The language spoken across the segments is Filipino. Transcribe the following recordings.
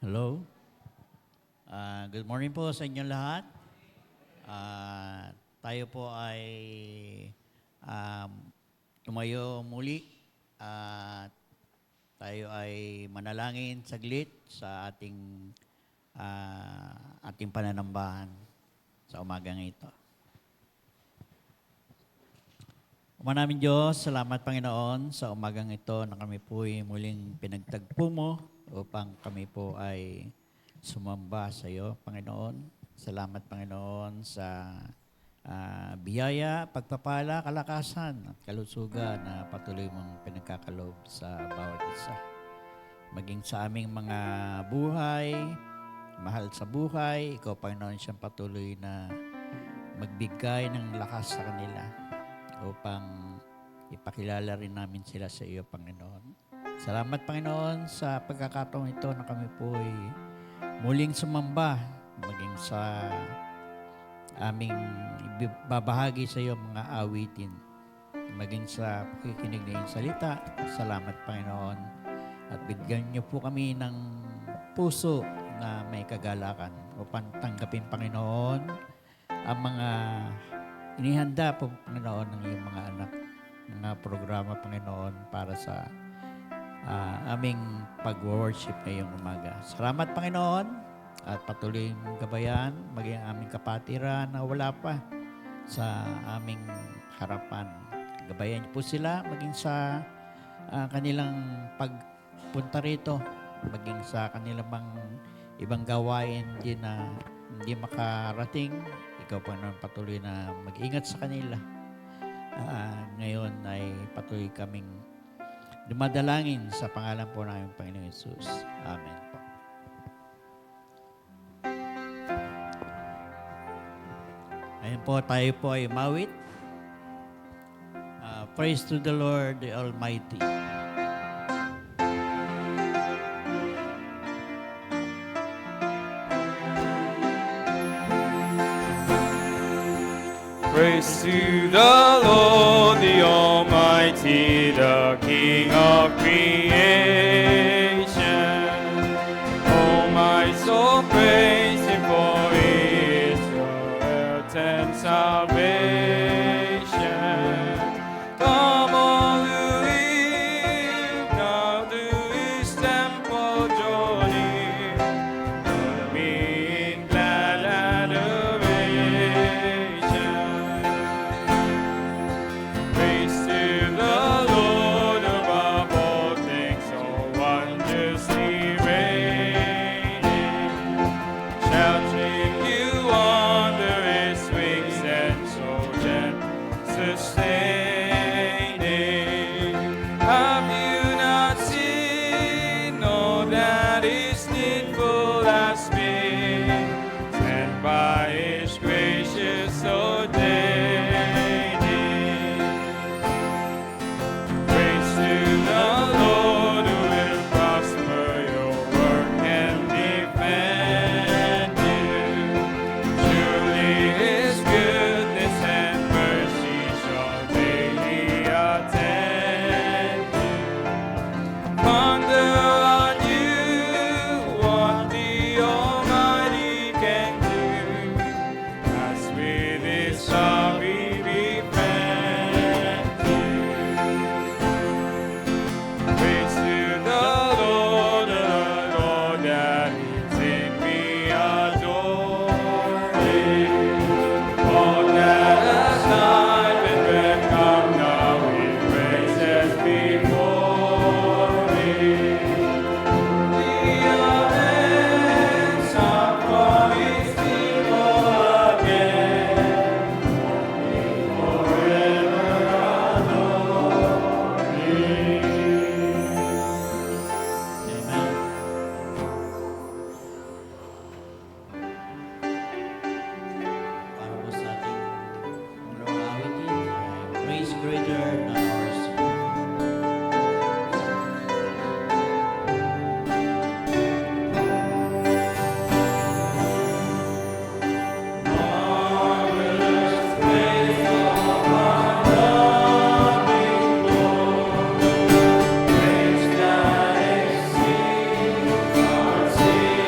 Hello. Good morning po sa inyong lahat. Tayo po ay tumayo muli at tayo ay manalangin saglit sa ating pananambahan sa umagang ito. Ama namin Diyos, salamat Panginoon sa umagang ito na kami po ay muling pinagtagpo mo upang kami po ay sumamba sa iyo, Panginoon. Salamat, Panginoon, sa biyaya, pagpapala, kalakasan at kalusugan na patuloy mong pinagkakaloob sa bawat isa. Maging sa aming mga buhay, mahal sa buhay, ikaw, Panginoon, siyang patuloy na magbigay ng lakas sa kanila upang ipakilala rin namin sila sa iyo, Panginoon. Salamat, Panginoon, sa pagkakataon ito na kami po ay muling sumamba, maging sa aming babahagi sa iyo mga awitin, maging sa pakikinig ng iyong salita. Salamat, Panginoon, at bigyan niyo po kami ng puso na may kagalakan upang tanggapin, Panginoon, ang mga inihanda po, Panginoon, ng iyong mga anak, mga programa, Panginoon, para sa aming pag-worship ngayong umaga. Salamat, Panginoon, at patuloy mong gabayan, maging aming kapatiran na wala pa sa aming harapan. Gabayan niyo po sila, maging sa kanilang pagpunta rito, maging sa kanilang ibang gawain din na hindi makarating. Ikaw, Panginoon, patuloy na mag-ingat sa kanila. Ngayon ay patuloy kaming dumadalangin sa pangalan po ng Panginoong Hesus. Amen po. Ayun po, tayo po ay mawit. Praise to the Lord, the Almighty. Praise to the Lord, the Almighty, the King of creation. Oh, my soul, praise Him, for He is your and salvation. Come all who live, now to His temple draw near. Join me in glad adoration. Praise to the Lord above all things, so wondrously reigning. Shouting you under His wings and so gently sustaining. Have you not seen all that is needful has been sent by His gracious ordaining? Praise to the Lord who will prosper your work and defend you. Surely His goodness and mercy shall daily attend you. Ponder on you what the Almighty can do, as with His love He befriends you. Praise to the Lord that is in me adore Him. All that has life and breath come now in praises before Him. The heavens are for His people again, forever adore Him. Amen. Para po sa ating mga awitin, praise greater than ours. Marvelous grace of our loving Lord, grace that exceeds our sin.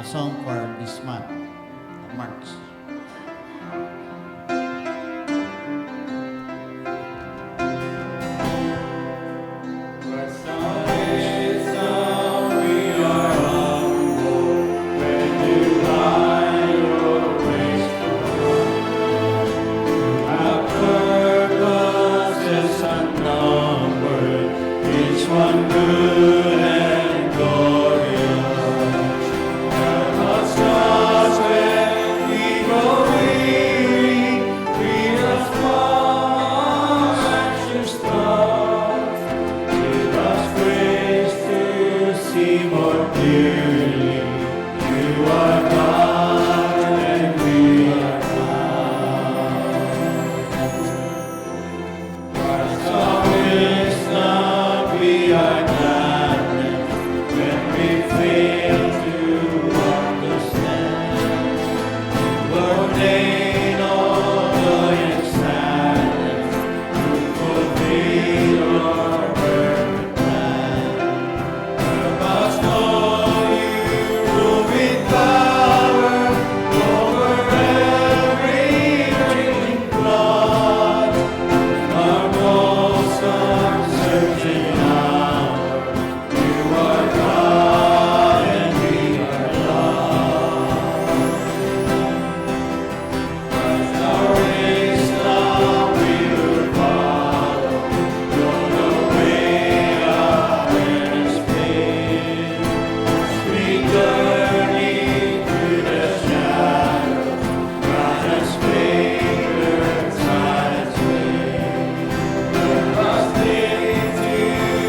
song for this month, March. One good and glorious. Help us not when we grow weary. Free us from anxious thoughts. Give us grace to see more clearly. You are God and we are not. Christ our wisdom, we are gladness when we fail to understand. Ordain all joy and sadness to fulfill your perfect plan. Help us know you rule with power over every raging flood. Our most uncertain hour, you are God and we are lost. Christ our wisdom we will follow. You're the way our is plain. Sweet journey through the shadows, God has favored silence way. Help us cling to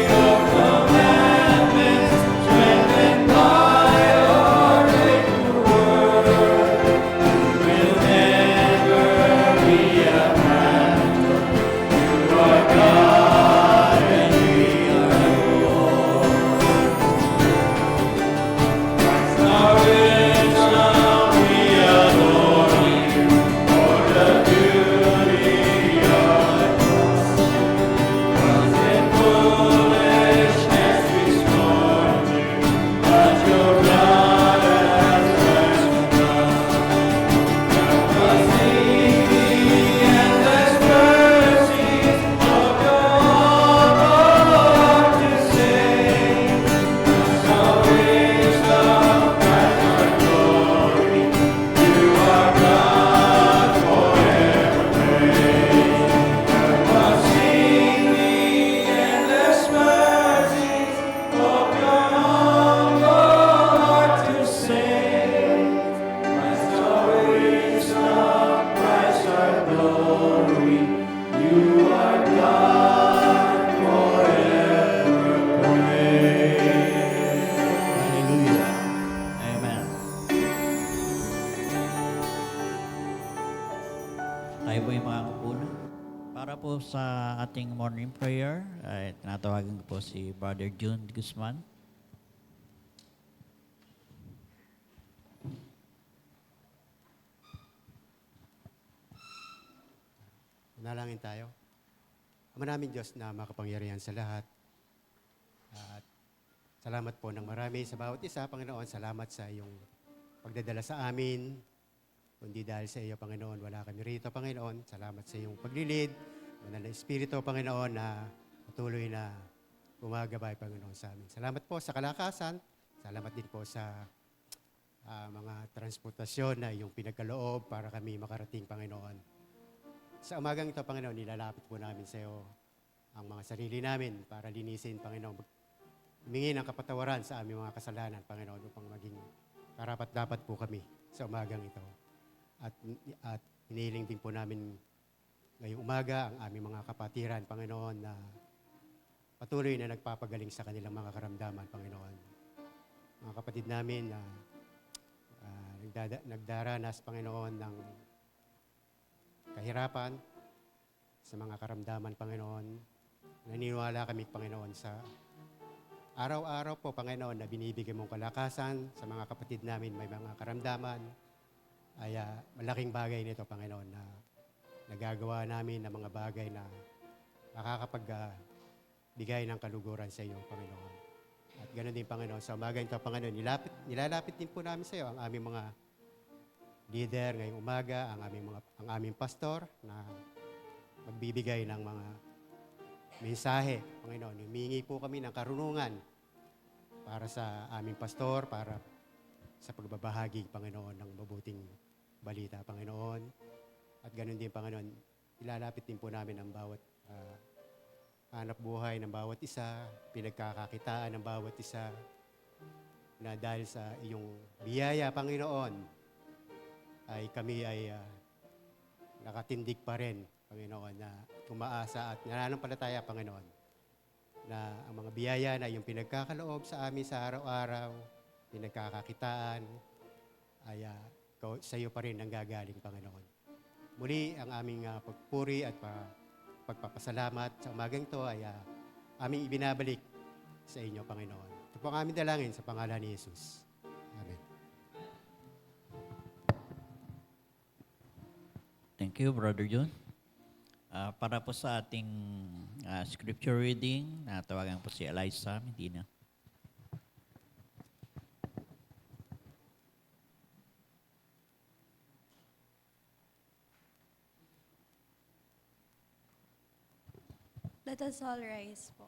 your commandments, strengthened by your written word. We'll never be abandoned. You are God and we are yours. Christ our wisdom, we adore you for the beauty of once in foolishness we scorned you, but your blood has ransomed us. Help us see the endless mercies of your heart to save. Christ our wisdom, Christ our glory, you are God forever praised. Help us sing the endless mercies of your heart to save. Christ our wisdom, Christ our glory, you are God forever praised. Hallelujah. Amen. Tayo po yung mga kapuna. Para po sa ating morning prayer, ay tinatawagan ko po si Brother June Guzman. Manalangin tayo. Ama namin Diyos na makapangyarihan sa lahat. At salamat po ng marami sa bawat isa, Panginoon. Salamat sa iyong pagdadala sa amin. Kundi dahil sa iyo, Panginoon, wala kami rito, Panginoon. Salamat sa iyong paglilid. Banal na Espiritu, Panginoon, na patuloy na gumagabay, Panginoon, sa amin. Salamat po sa kalakasan. Salamat din po sa mga transportasyon na iyong pinagkaloob para kami makarating, Panginoon. Sa umagang ito, Panginoon, nilalapit po namin sa iyo ang mga sarili namin para linisin, Panginoon. Humingi ng kapatawaran sa aming mga kasalanan, Panginoon, upang maging karapat-dapat po kami sa umagang ito. At hinihiling din po namin ngayong umaga ang aming mga kapatiran, Panginoon, na patuloy na nagpapagaling sa kanilang mga karamdaman, Panginoon. Mga kapatid namin na nagdaranas, Panginoon, ng kahirapan sa mga karamdaman, Panginoon. Naniniwala kami, Panginoon, sa araw-araw po, Panginoon, na binibigay mong kalakasan sa mga kapatid namin may mga karamdaman. Ay malaking bagay nito, Panginoon, na nagagawa namin ng mga bagay na nakakapagbigay ng kaluguran sa iyo, Panginoon. At Ganon din, Panginoon, sa umaga ito, Panginoon, nilalapit din po namin sa iyo ang aming mga leader ngayong umaga, ang aming pastor na magbibigay ng mga mensahe, Panginoon. Humingi po kami ng karunungan para sa aming pastor, para sa pagbabahagi, Panginoon, ng mabuting balita, Panginoon. At ganoon din, Panginoon, ilalapit din po namin ang bawat hanap buhay ng bawat isa, pinagkakakitaan ng bawat isa, na dahil sa iyong biyaya, Panginoon, ay kami ay nakatindig pa rin, Panginoon, na tumaasa at nananampalataya, Panginoon, na ang mga biyaya na iyong pinagkakaloob sa amin sa araw-araw, pinagkakakitaan, ay sa iyo pa rin nanggagaling, Panginoon. Muli, ang aming pagpuri at pagpapasalamat sa umagang ito ay aming ibinabalik sa inyo, Panginoon. Ito po ang aming dalangin sa pangalan ni Jesus. Amen. Thank you, Brother John. Para po sa ating scripture reading, tawagan po si Eliza Medina. Let us all rise po.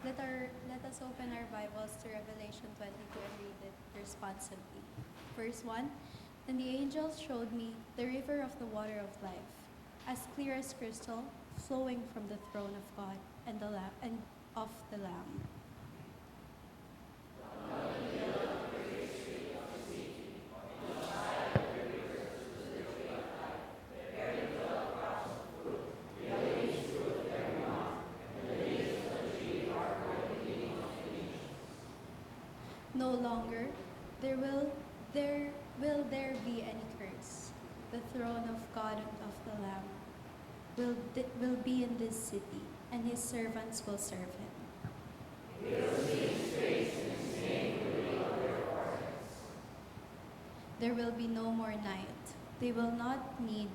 Let us open our Bibles to Revelation 22 and read it responsibly. Verse 1, "Then the angel showed me the river of the water of life, as clear as crystal, flowing from the throne of God and of the Lamb." No longer will there be any curse. The throne of God and of the Lamb will be in this city, and his servants will serve him. There will be no more night. They will not need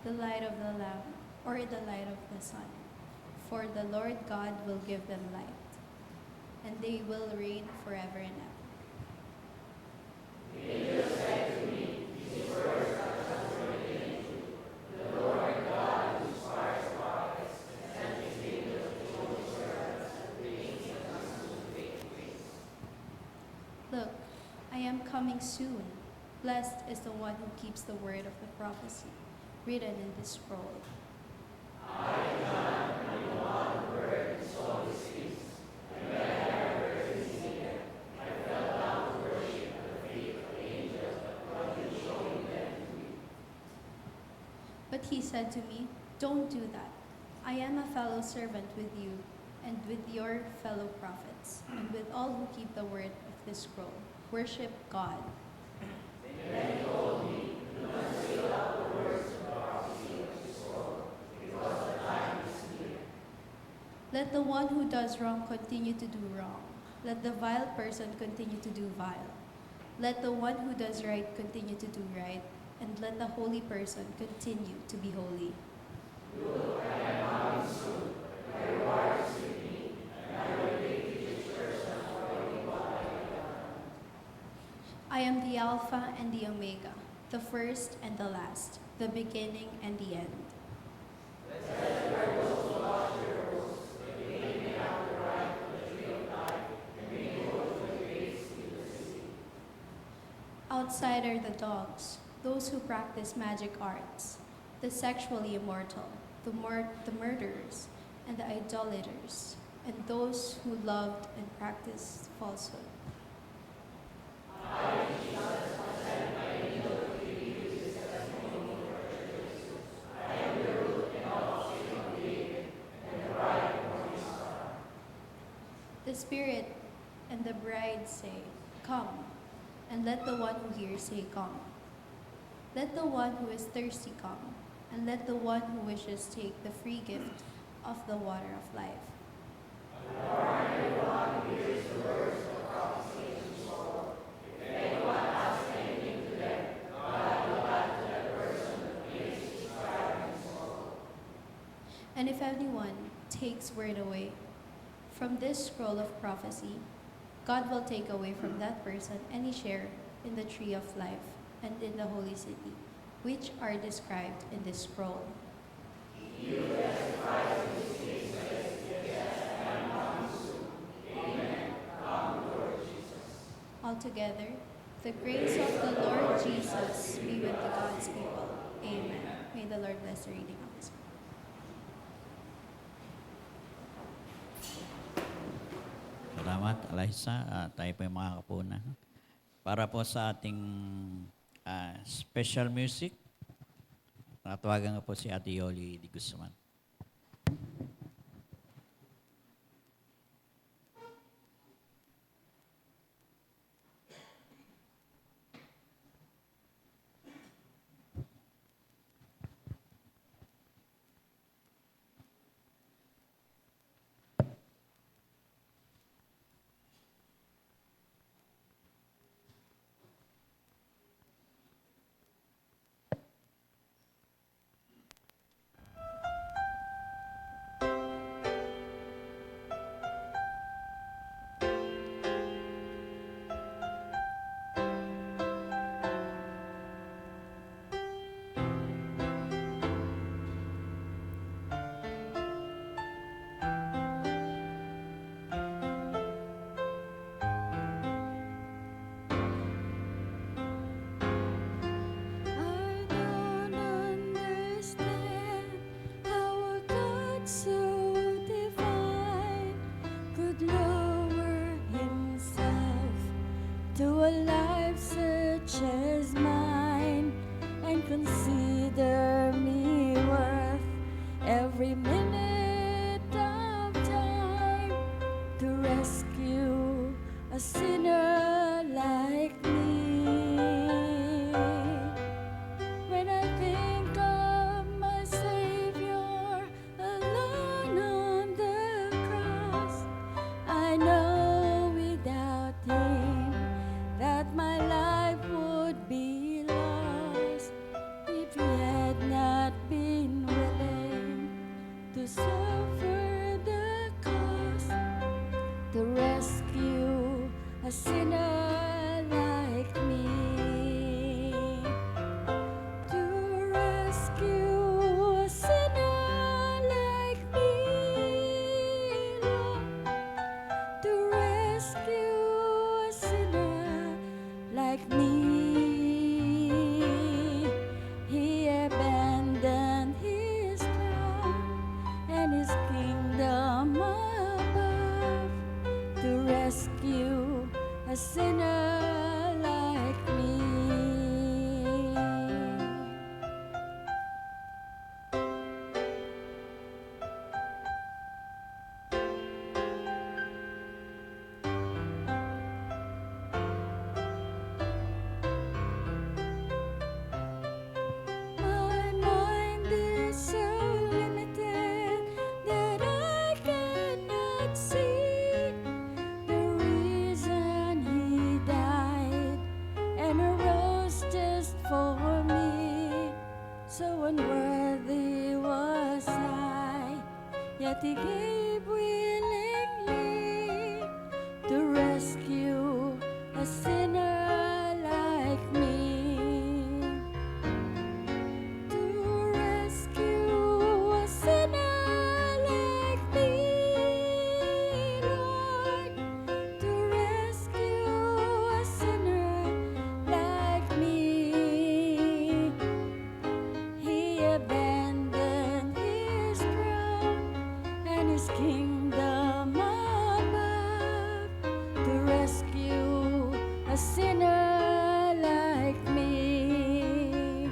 the light of the lamp or the light of the sun, for the Lord God will give them light, and they will reign forever and ever. Look, I am coming soon. Blessed is the one who keeps the word of the prophecy written in this scroll. But he said to me, "Don't do that. I am a fellow servant with you and with your fellow prophets and with all who keep the word of this scroll. Worship God." Let the one who does wrong continue to do wrong. Let the vile person continue to do vile. Let the one who does right continue to do right. And let the holy person continue to be holy. I am the Alpha and the Omega, the first and the last, the beginning and the end. Outside are the dogs, those who practice magic arts, the sexually immoral, the murderers, and the idolaters, and those who loved and practiced falsehood. The Spirit and the bride say, "Come," and let the one who hears say, "Come." Let the one who is thirsty come, and let the one who wishes take the free gift of the water of life. And And if anyone takes word away from this scroll of prophecy, God will take away from that person any share in the tree of life and in the holy city, which are described in this scroll. Altogether, the grace of the Lord Jesus be with the God's people. Amen. May the Lord bless the reading of His word. Salamat, Eliza. Tayo po yung mga kapuna. Para po sa ating special music, natawagan nga po si Ate Yoli Di Guzman. I don't understand how a God so divine could lower himself to a life such as mine and consider me worth every minute of time to rescue a sinner like me. When I think of my Savior alone on the cross, I know without Him that my life would be lost if He had not been willing to suffer the cost to rescue a sinner like me. To rescue a sinner like me, Lord. To rescue a sinner like me. He abandoned His throne and His kingdom above to rescue a sinner like me. My mind is so limited that I cannot see the reason He died and arose just for me. So unworthy was I, yet He gave willingly to rescue a sinner like me. To rescue a sinner like me, Lord. To rescue a sinner like me. He abandoned His throne and His kingdom above to rescue a sinner like me.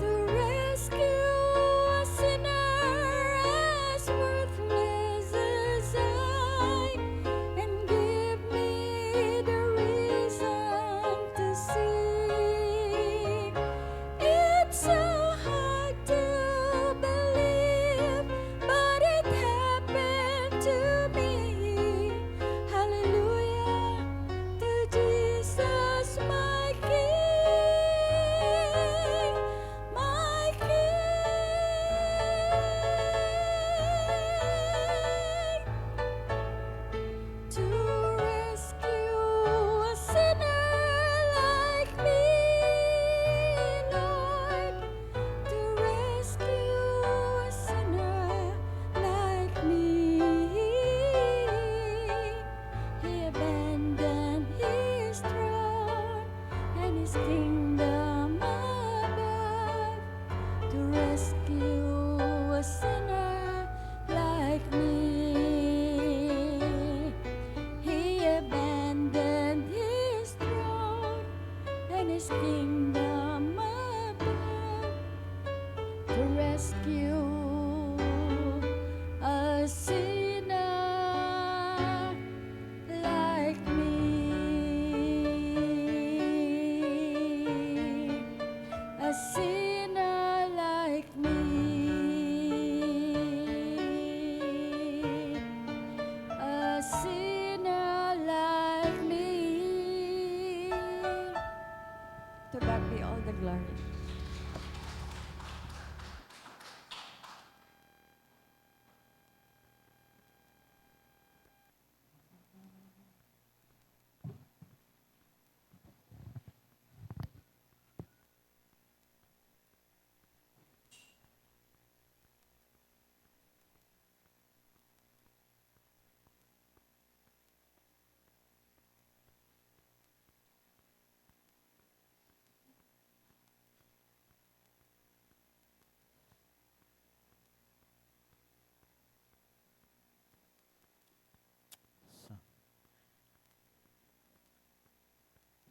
To rescue a sinner as worthless as I, and give me the reason to see. It's so hard to believe, but it happened to me. Hallelujah. To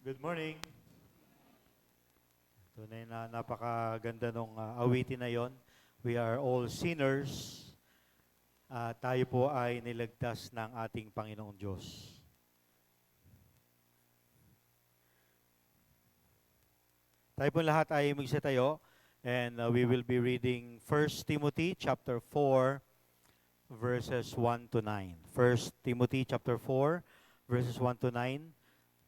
Good morning. Tunay na napakaganda nung awitin na yon. We are all sinners. Tayo po ay niligtas ng ating Panginoong Diyos. Tayo po lahat ay magsitayo and we will be reading 1 Timothy chapter 4 verses 1 to 9. 1 Timothy chapter 4 verses 1 to 9.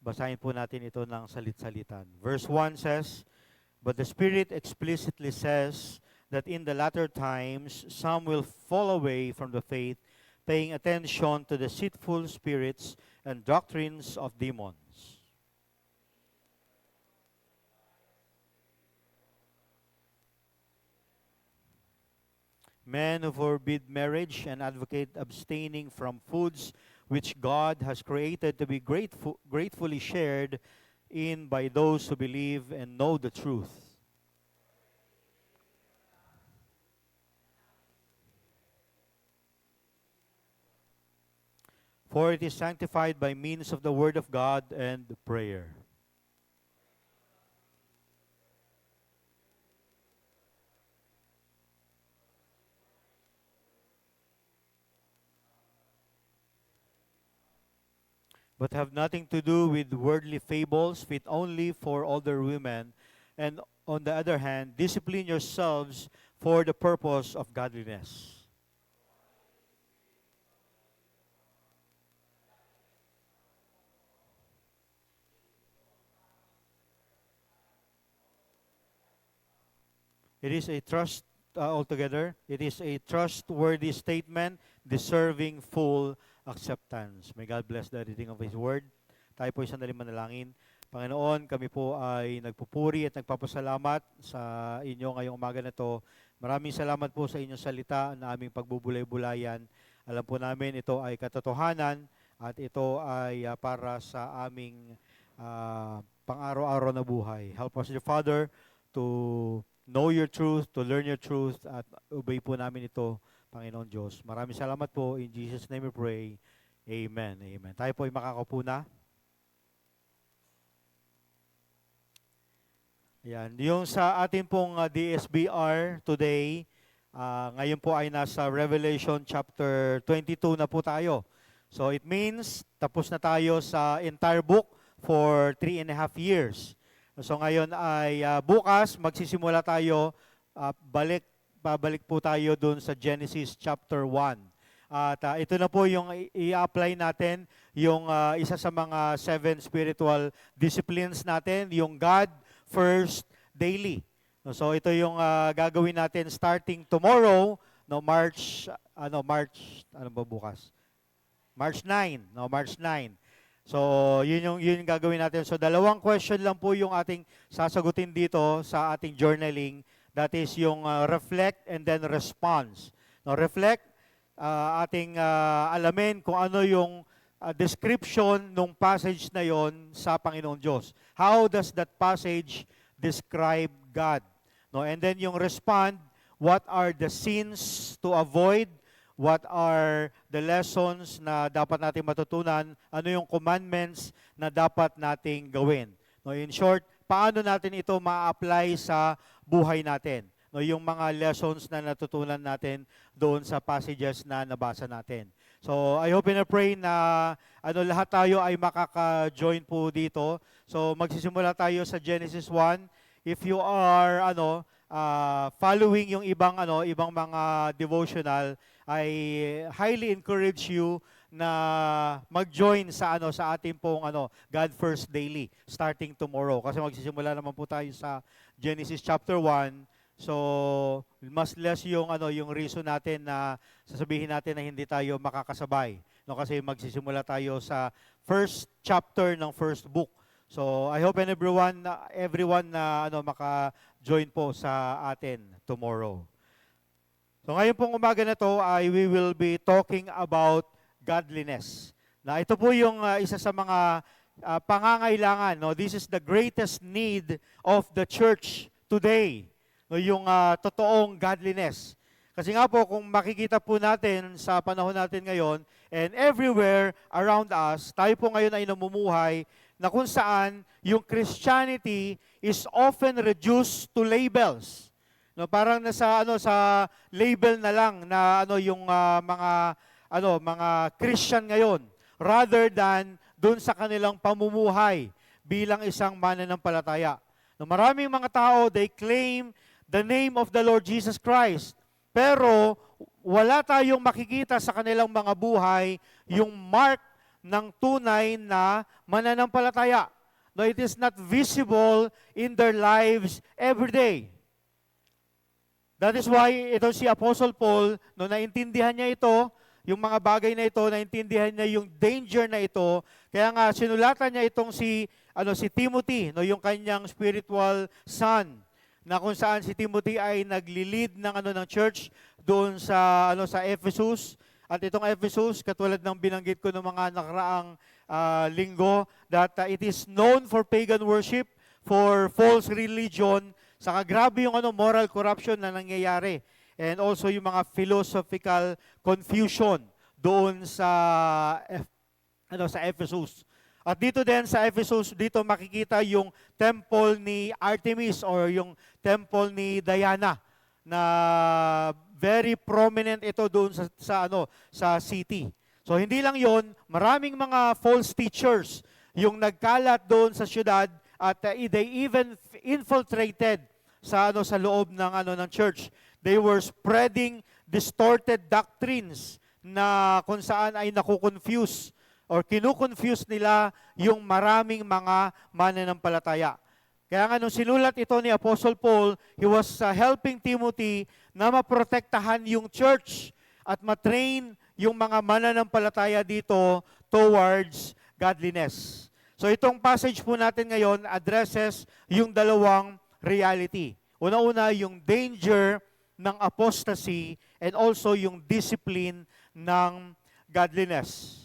Basahin po natin ito ng salit-salitan. Verse 1 says, "But the Spirit explicitly says that in the latter times some will fall away from the faith, paying attention to the deceitful spirits and doctrines of demons." Men who forbid marriage and advocate abstaining from foods which God has created to be gratefully shared in by those who believe and know the truth. For it is sanctified by means of the word of God and prayer. But have nothing to do with worldly fables fit only for older women, and on the other hand, discipline yourselves for the purpose of godliness. It is a altogether, it is a trustworthy statement deserving full acceptance. May God bless the reading of His Word. Tayo po isang manalangin. Panginoon, kami po ay nagpupuri at nagpapasalamat sa inyo ngayong umaga na ito. Maraming salamat po sa inyong salita na aming pagbubulay-bulayan. Alam po namin ito ay katotohanan at ito ay para sa aming pang-araw-araw na buhay. Help us, dear Father, to know your truth, to learn your truth, at obey po namin ito, Panginoon Diyos. Maraming salamat po. In Jesus' name we pray. Amen. Amen. Tayo po ay makakaupo na. Yan. Yung sa ating pong DSBR today, ngayon po ay nasa Revelation chapter 22 na po tayo. So it means tapos na tayo sa entire book for 3.5 years. So ngayon ay bukas magsisimula tayo, babalik po tayo dun sa Genesis chapter 1. At ito na po yung i-apply natin, yung isa sa mga 7 spiritual disciplines natin, yung God first daily. So ito yung gagawin natin starting tomorrow, March 9. So, yun yung gagawin natin. So, 2 question lang po yung ating sasagutin dito sa ating journaling. That is yung reflect and then response. No, reflect, ating alamin kung ano yung description ng passage na yon sa Panginoon Diyos. How does that passage describe God? No, and then yung respond, what are the sins to avoid? What are the lessons na dapat nating matutunan? Ano yung commandments na dapat nating gawin? No, in short, paano natin ito ma-apply sa buhay natin? No, yung mga lessons na natutunan natin doon sa passages na nabasa natin. So, I hope and I pray na lahat tayo ay makaka-join po dito. So, magsisimula tayo sa Genesis 1. If you are following yung ibang mga devotional, I highly encourage you na mag-join sa ating pong God First Daily starting tomorrow kasi magsisimula naman po tayo sa Genesis chapter 1. So mas less yung reason natin na sasabihin natin na hindi tayo makakasabay, kasi magsisimula tayo sa first chapter ng first book. So I hope and everyone na maka-join po sa atin tomorrow. So ngayon pong umaga na to we will be talking about godliness. Na ito po yung isa sa mga pangangailangan. No? This is the greatest need of the church today. No? Yung totoong godliness. Kasi nga po, kung makikita po natin sa panahon natin ngayon, and everywhere around us, tayo po ngayon ay namumuhay na kung saan yung Christianity is often reduced to labels. No, parang nasa sa label na lang na yung mga Christian ngayon rather than doon sa kanilang pamumuhay bilang isang mananampalataya. No, maraming mga tao, they claim the name of the Lord Jesus Christ. Pero wala tayong makikita sa kanilang mga buhay yung mark ng tunay na mananampalataya. No, it is not visible in their lives every day. That is why ito si Apostle Paul, no, naintindihan niya ito, yung mga bagay na ito, naintindihan niya yung danger na ito. Kaya nga sinulatan niya itong si Timothy, no, yung kanyang spiritual son, na kung saan si Timothy ay nagli-lead ng church doon sa Ephesus. At itong Ephesus, katulad ng binanggit ko ng mga nakaraang linggo, that it is known for pagan worship, for false religion, saka grabe yung moral corruption na nangyayari. And also yung mga philosophical confusion doon sa Ephesus. At dito din sa Ephesus, dito makikita yung temple ni Artemis or yung temple ni Diana na very prominent ito doon sa city. So hindi lang 'yon, maraming mga false teachers yung nagkalat doon sa syudad at they even infiltrated sa loob ng church. They were spreading distorted doctrines na kung saan ay nakukonfuse or kinukonfuse nila yung maraming mga mananampalataya. Kaya nga nung sinulat ito ni Apostle Paul, he was helping Timothy na maprotektahan yung church at matrain yung mga mananampalataya dito towards godliness. So itong passage po natin ngayon addresses yung dalawang reality. Una-una, yung danger ng apostasy and also yung discipline ng godliness.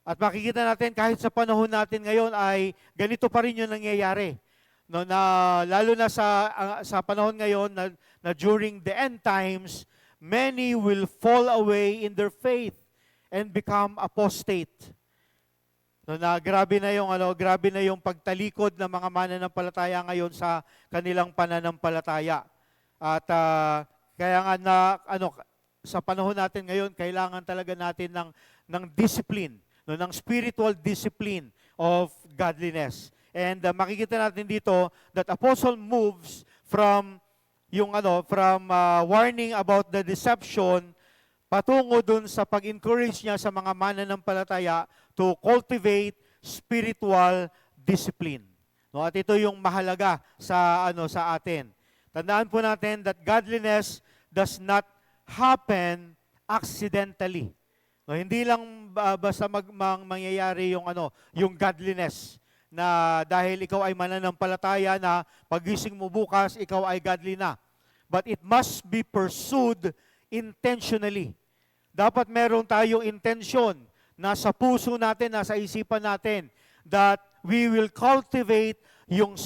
At makikita natin kahit sa panahon natin ngayon ay ganito pa rin yung nangyayari. No, na lalo na sa panahon ngayon na during the end times, many will fall away in their faith and become apostate. No, na grabe na yung pagtalikod ng mga mananampalataya ngayon sa kanilang pananampalataya. At kaya nga sa panahon natin ngayon, kailangan talaga natin ng discipline, no, ng spiritual discipline of godliness. And makikita natin dito that Apostle moves from warning about the deception patungo dun sa pag-encourage niya sa mga mananampalataya to cultivate spiritual discipline. No, at ito yung mahalaga sa atin. Tandaan po natin that godliness does not happen accidentally. No, hindi lang basta mangyayari yung godliness na dahil ikaw ay mananampalataya na pagising mo bukas, ikaw ay godly na. But it must be pursued intentionally. Dapat meron tayong intention nasa puso natin, nasa isipan natin, that we will cultivate yung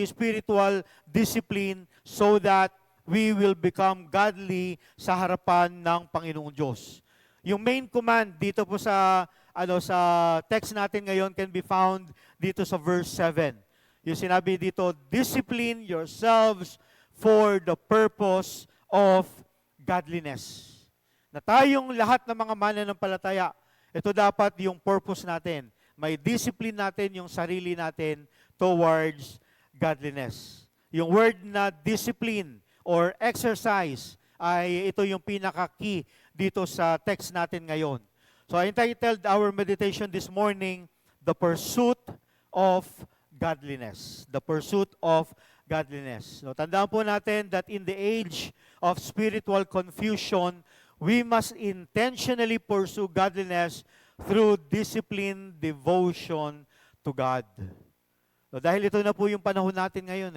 spiritual discipline so that we will become godly sa harapan ng Panginoong Diyos. Yung main command dito po sa text natin ngayon can be found dito sa verse 7. Yung sinabi dito, discipline yourselves for the purpose of godliness. Na tayong lahat ng mga mananampalataya, ito dapat yung purpose natin. May discipline natin yung sarili natin towards godliness. Yung word na discipline or exercise ay ito yung pinaka-key dito sa text natin ngayon. So I entitled our meditation this morning, The Pursuit of Godliness. The Pursuit of Godliness. So, tandaan po natin that in the age of spiritual confusion, we must intentionally pursue godliness through discipline, devotion to God. So, dahil ito na po yung panahon natin ngayon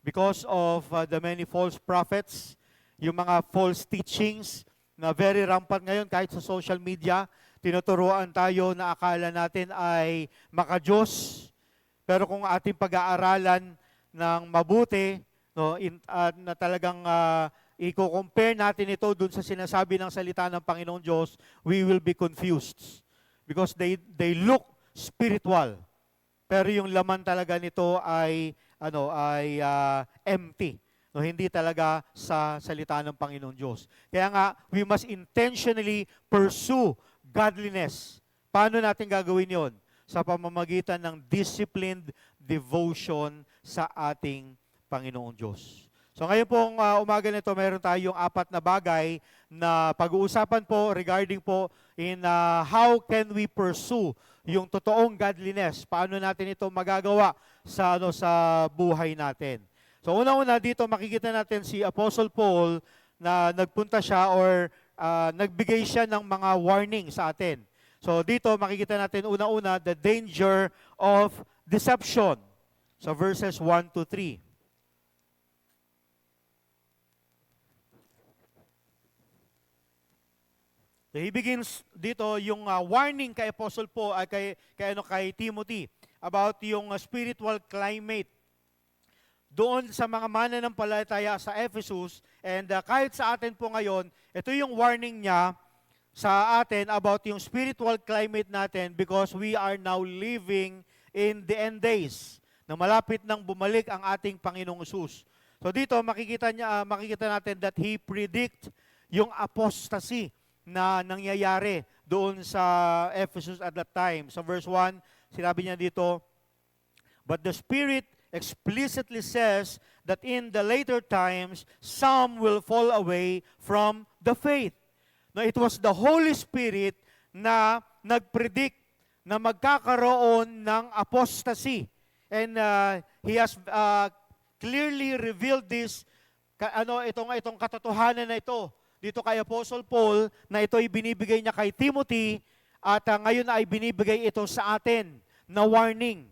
Because of the many false prophets, yung mga false teachings na very rampant ngayon kahit sa social media, tinuturuan tayo na akala natin ay makadiyos. Pero kung ating pag-aaralan ng mabuti, na talagang i-compare natin ito dun sa sinasabi ng salita ng Panginoong Diyos, we will be confused. Because they look spiritual. Pero yung laman talaga nito ay empty. No, hindi talaga sa salita ng Panginoong Diyos. Kaya nga, we must intentionally pursue godliness. Paano natin gagawin yon? Sa pamamagitan ng disciplined devotion sa ating Panginoong Diyos. So ngayon pong umaga nito, meron tayong 4 na bagay na pag-uusapan po regarding po in how can we pursue yung totoong godliness. Paano natin ito magagawa sa buhay natin. So una-una dito makikita natin si Apostle Paul na nagpunta siya or nagbigay siya ng mga warning sa atin. So dito makikita natin una-una the danger of deception. So verses 1 to 3. So he begins dito yung warning kay Apostle Paul kay Timothy about yung spiritual climate doon sa mga mananampalataya sa Ephesus. And kahit sa atin po ngayon, ito yung warning niya sa atin about yung spiritual climate natin because we are now living in the end days na malapit nang bumalik ang ating Panginoong Hesus. So dito makikita natin that he predict yung apostasy na nangyayari doon sa Ephesus at that time. Sa verse 1, sinabi niya dito, but the Spirit explicitly says that in the later times, some will fall away from the faith. Now, it was the Holy Spirit na nagpredict na magkakaroon ng apostasy. And He has clearly revealed this, itong katotohanan na ito, dito kay Apostle Paul, na ito ay binibigay niya kay Timothy, at ngayon ay binibigay ito sa atin na warning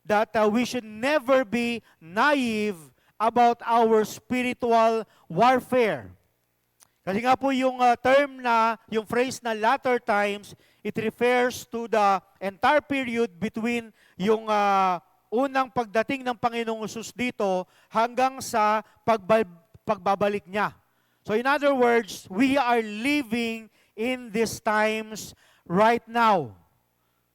that we should never be naive about our spiritual warfare. Kasi nga po yung term na, yung phrase na latter times, it refers to the entire period between yung unang pagdating ng Panginoong Hesus dito hanggang sa pagbabalik niya. So in other words, we are living in these times right now.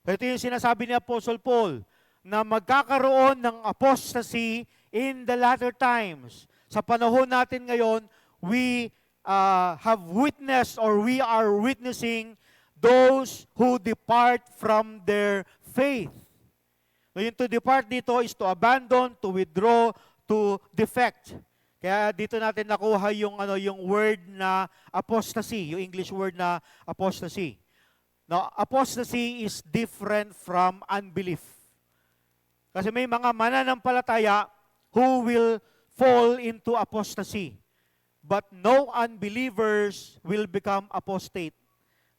Ito yung sinasabi ni Apostle Paul, na magkakaroon ng apostasy in the latter times. Sa panahon natin ngayon, we have witnessed or we are witnessing those who depart from their faith. So yung to depart dito is to abandon, to withdraw, to defect. Kaya dito natin nakuha yung word na apostasy, yung English word na apostasy. Now, apostasy is different from unbelief. Kasi may mga mananampalataya who will fall into apostasy. But no unbelievers will become apostate.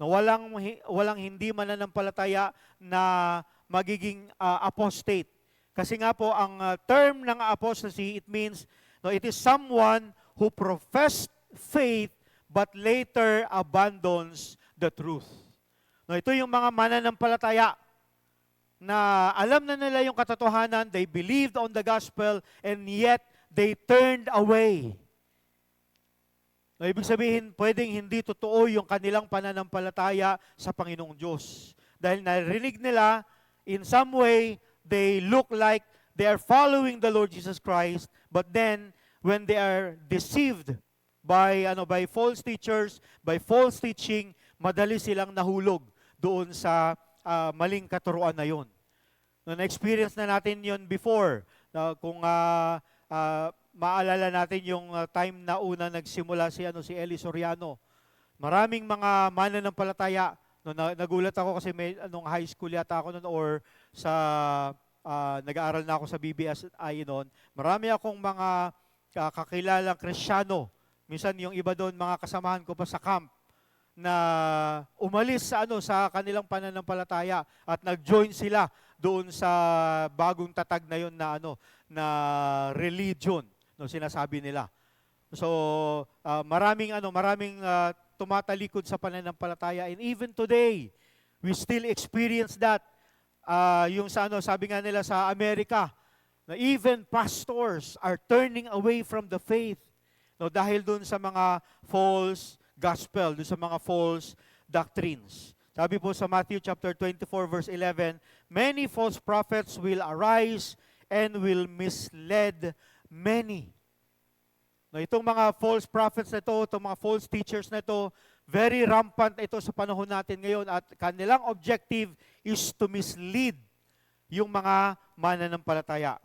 No, walang hindi mananampalataya na magiging apostate. Kasi nga po, ang term ng apostasy, it means, it is someone who professed faith but later abandons the truth. No, ito yung mga mananampalataya na alam na nila yung katotohanan, they believed on the gospel, and yet they turned away. No, ibig sabihin, pwedeng hindi totoo yung kanilang pananampalataya sa Panginoong Diyos. Dahil narinig nila, in some way, they look like they are following the Lord Jesus Christ, but then, when they are deceived by false teachers, by false teaching, madali silang nahulog doon sa maling katuruan na yun. Na-experience na natin yun before. Kung maalala natin yung time na una nagsimula si Eli Soriano. Maraming mga mananampalataya. Nagulat ako kasi nung high school yata ako noon or sa nag-aaral na ako sa BBSI noon. Marami akong mga kakilalang Kristiyano. Minsan yung iba doon, mga kasamahan ko pa sa camp, na umalis sa kanilang pananampalataya at nag-join sila doon sa bagong tatag na yon na religion, sinasabi nila. So maraming tumatalikod sa pananampalataya, and even today we still experience that. Yung sabi nga nila sa Amerika, na even pastors are turning away from the faith No, dahil dun sa mga false gospel, dun sa mga false doctrines. Sabi po sa Matthew chapter 24 verse 11, many false prophets will arise and will mislead many. No, itong mga false prophets na ito, itong mga false teachers na ito, very rampant ito sa panahon natin ngayon at kanilang objective is to mislead yung mga mananampalataya.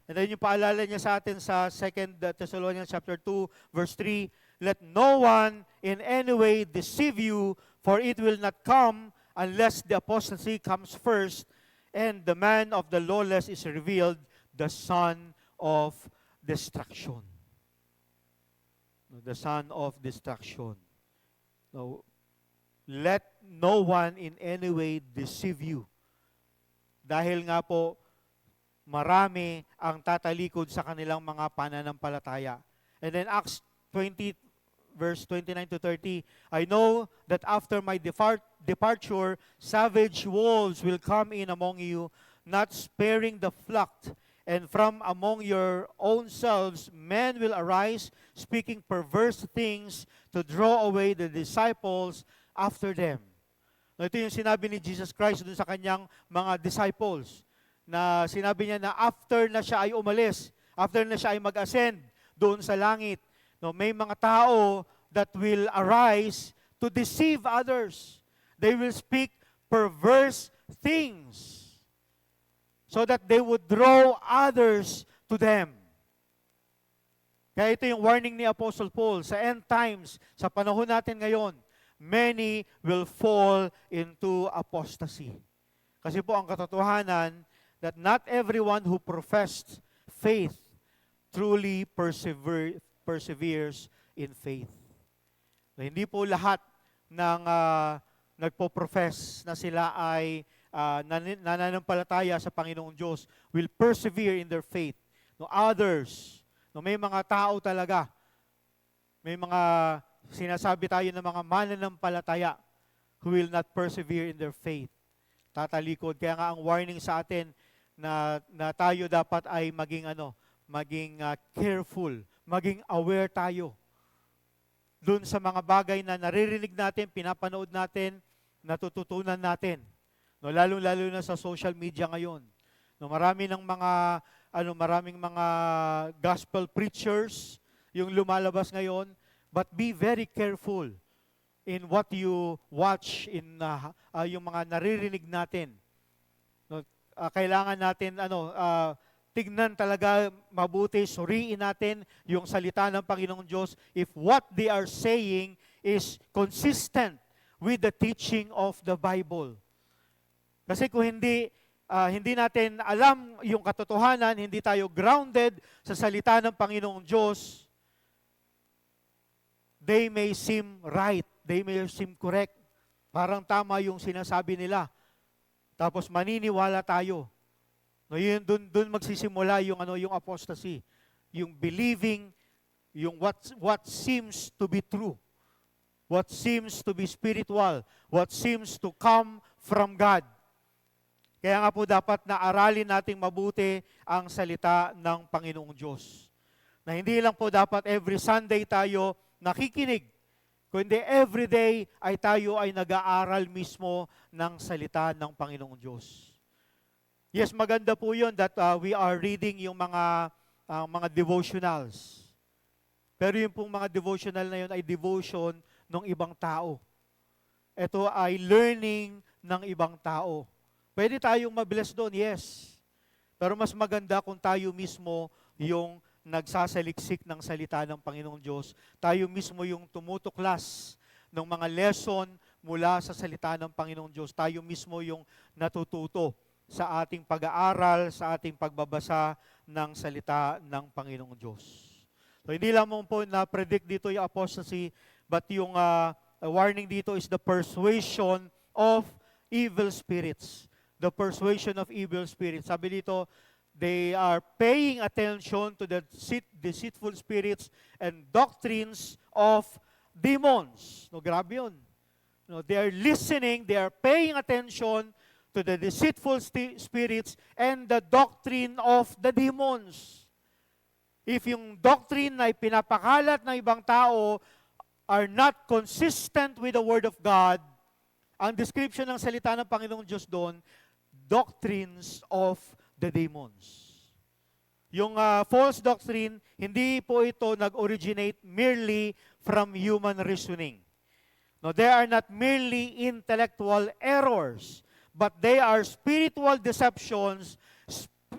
And then yung paalala niya sa atin sa 2 Thessalonians chapter 2 verse 3, let no one in any way deceive you, for it will not come unless the apostasy comes first, and the man of the lawless is revealed, the son of destruction. The son of destruction. No, let no one in any way deceive you. Dahil nga po, marami ang tatalikod sa kanilang mga pananampalataya. And then Acts 20, verse 29 to 30, I know that after my departure, savage wolves will come in among you, not sparing the flock. And from among your own selves, men will arise, speaking perverse things to draw away the disciples after them. Ito yung sinabi ni Jesus Christ dun sa kanyang mga disciples, na sinabi niya na after na siya ay umalis, after na siya ay mag-ascend doon sa langit, no, may mga tao that will arise to deceive others. They will speak perverse things so that they would draw others to them. Kaya ito yung warning ni Apostle Paul sa end times, sa panahon natin ngayon, many will fall into apostasy. Kasi po ang katotohanan, that not everyone who professed faith truly perseveres in faith. So, hindi po lahat ng nagpo-profess na sila ay nananampalataya sa Panginoong Diyos will persevere in their faith. No, others, no, may mga tao talaga, may mga sinasabi tayo ng mga mananampalataya who will not persevere in their faith. Tatalikod. Kaya nga ang warning sa atin na tayo dapat ay maging careful, maging aware tayo dun sa mga bagay na naririnig natin, pinapanood natin, natututunan natin. No, lalo-lalo na sa social media ngayon. No, maraming mga gospel preachers yung lumalabas ngayon, but be very careful in what you watch, in yung mga naririnig natin. No, kailangan natin tignan talaga mabuti, suriin natin yung salita ng Panginoong Diyos if what they are saying is consistent with the teaching of the Bible. Kasi kung hindi natin alam yung katotohanan, hindi tayo grounded sa salita ng Panginoong Diyos, they may seem right, they may seem correct. Parang tama yung sinasabi nila. Tapos maniniwala tayo. No, yun dun magsisimula yung apostasy, yung believing, yung what seems to be true, what seems to be spiritual, what seems to come from God. Kaya nga po dapat na aralin nating mabuti ang salita ng Panginoong Diyos. Na hindi lang po dapat every Sunday tayo nakikinig, kundi every day ay tayo ay nag-aaral mismo ng salita ng Panginoong Diyos. Yes, maganda po yun that we are reading yung mga devotionals. Pero yung pong mga devotional na yun ay devotion ng ibang tao. Ito ay learning ng ibang tao. Pwede tayong mabless doon, yes. Pero mas maganda kung tayo mismo yung nagsasaliksik ng salita ng Panginoong Diyos. Tayo mismo yung tumutuklas ng mga lesson mula sa salita ng Panginoong Diyos. Tayo mismo yung natututo sa ating pag-aaral, sa ating pagbabasa ng salita ng Panginoong Diyos. So hindi lang mo po na-predict dito yung apostasy, but yung warning dito is the persuasion of evil spirits. The persuasion of evil spirits. Sabi dito, they are paying attention to the deceitful spirits and doctrines of demons. No, grabe yun. No, they are listening, they are paying attention to the deceitful spirits and the doctrine of the demons. If yung doctrine na ipinapakalat ng ibang tao are not consistent with the Word of God, ang description ng salita ng Panginoong Diyos doon, doctrines of the demons. Yung false doctrine, hindi po ito nag-originate merely from human reasoning. No, they are not merely intellectual errors, but they are spiritual deceptions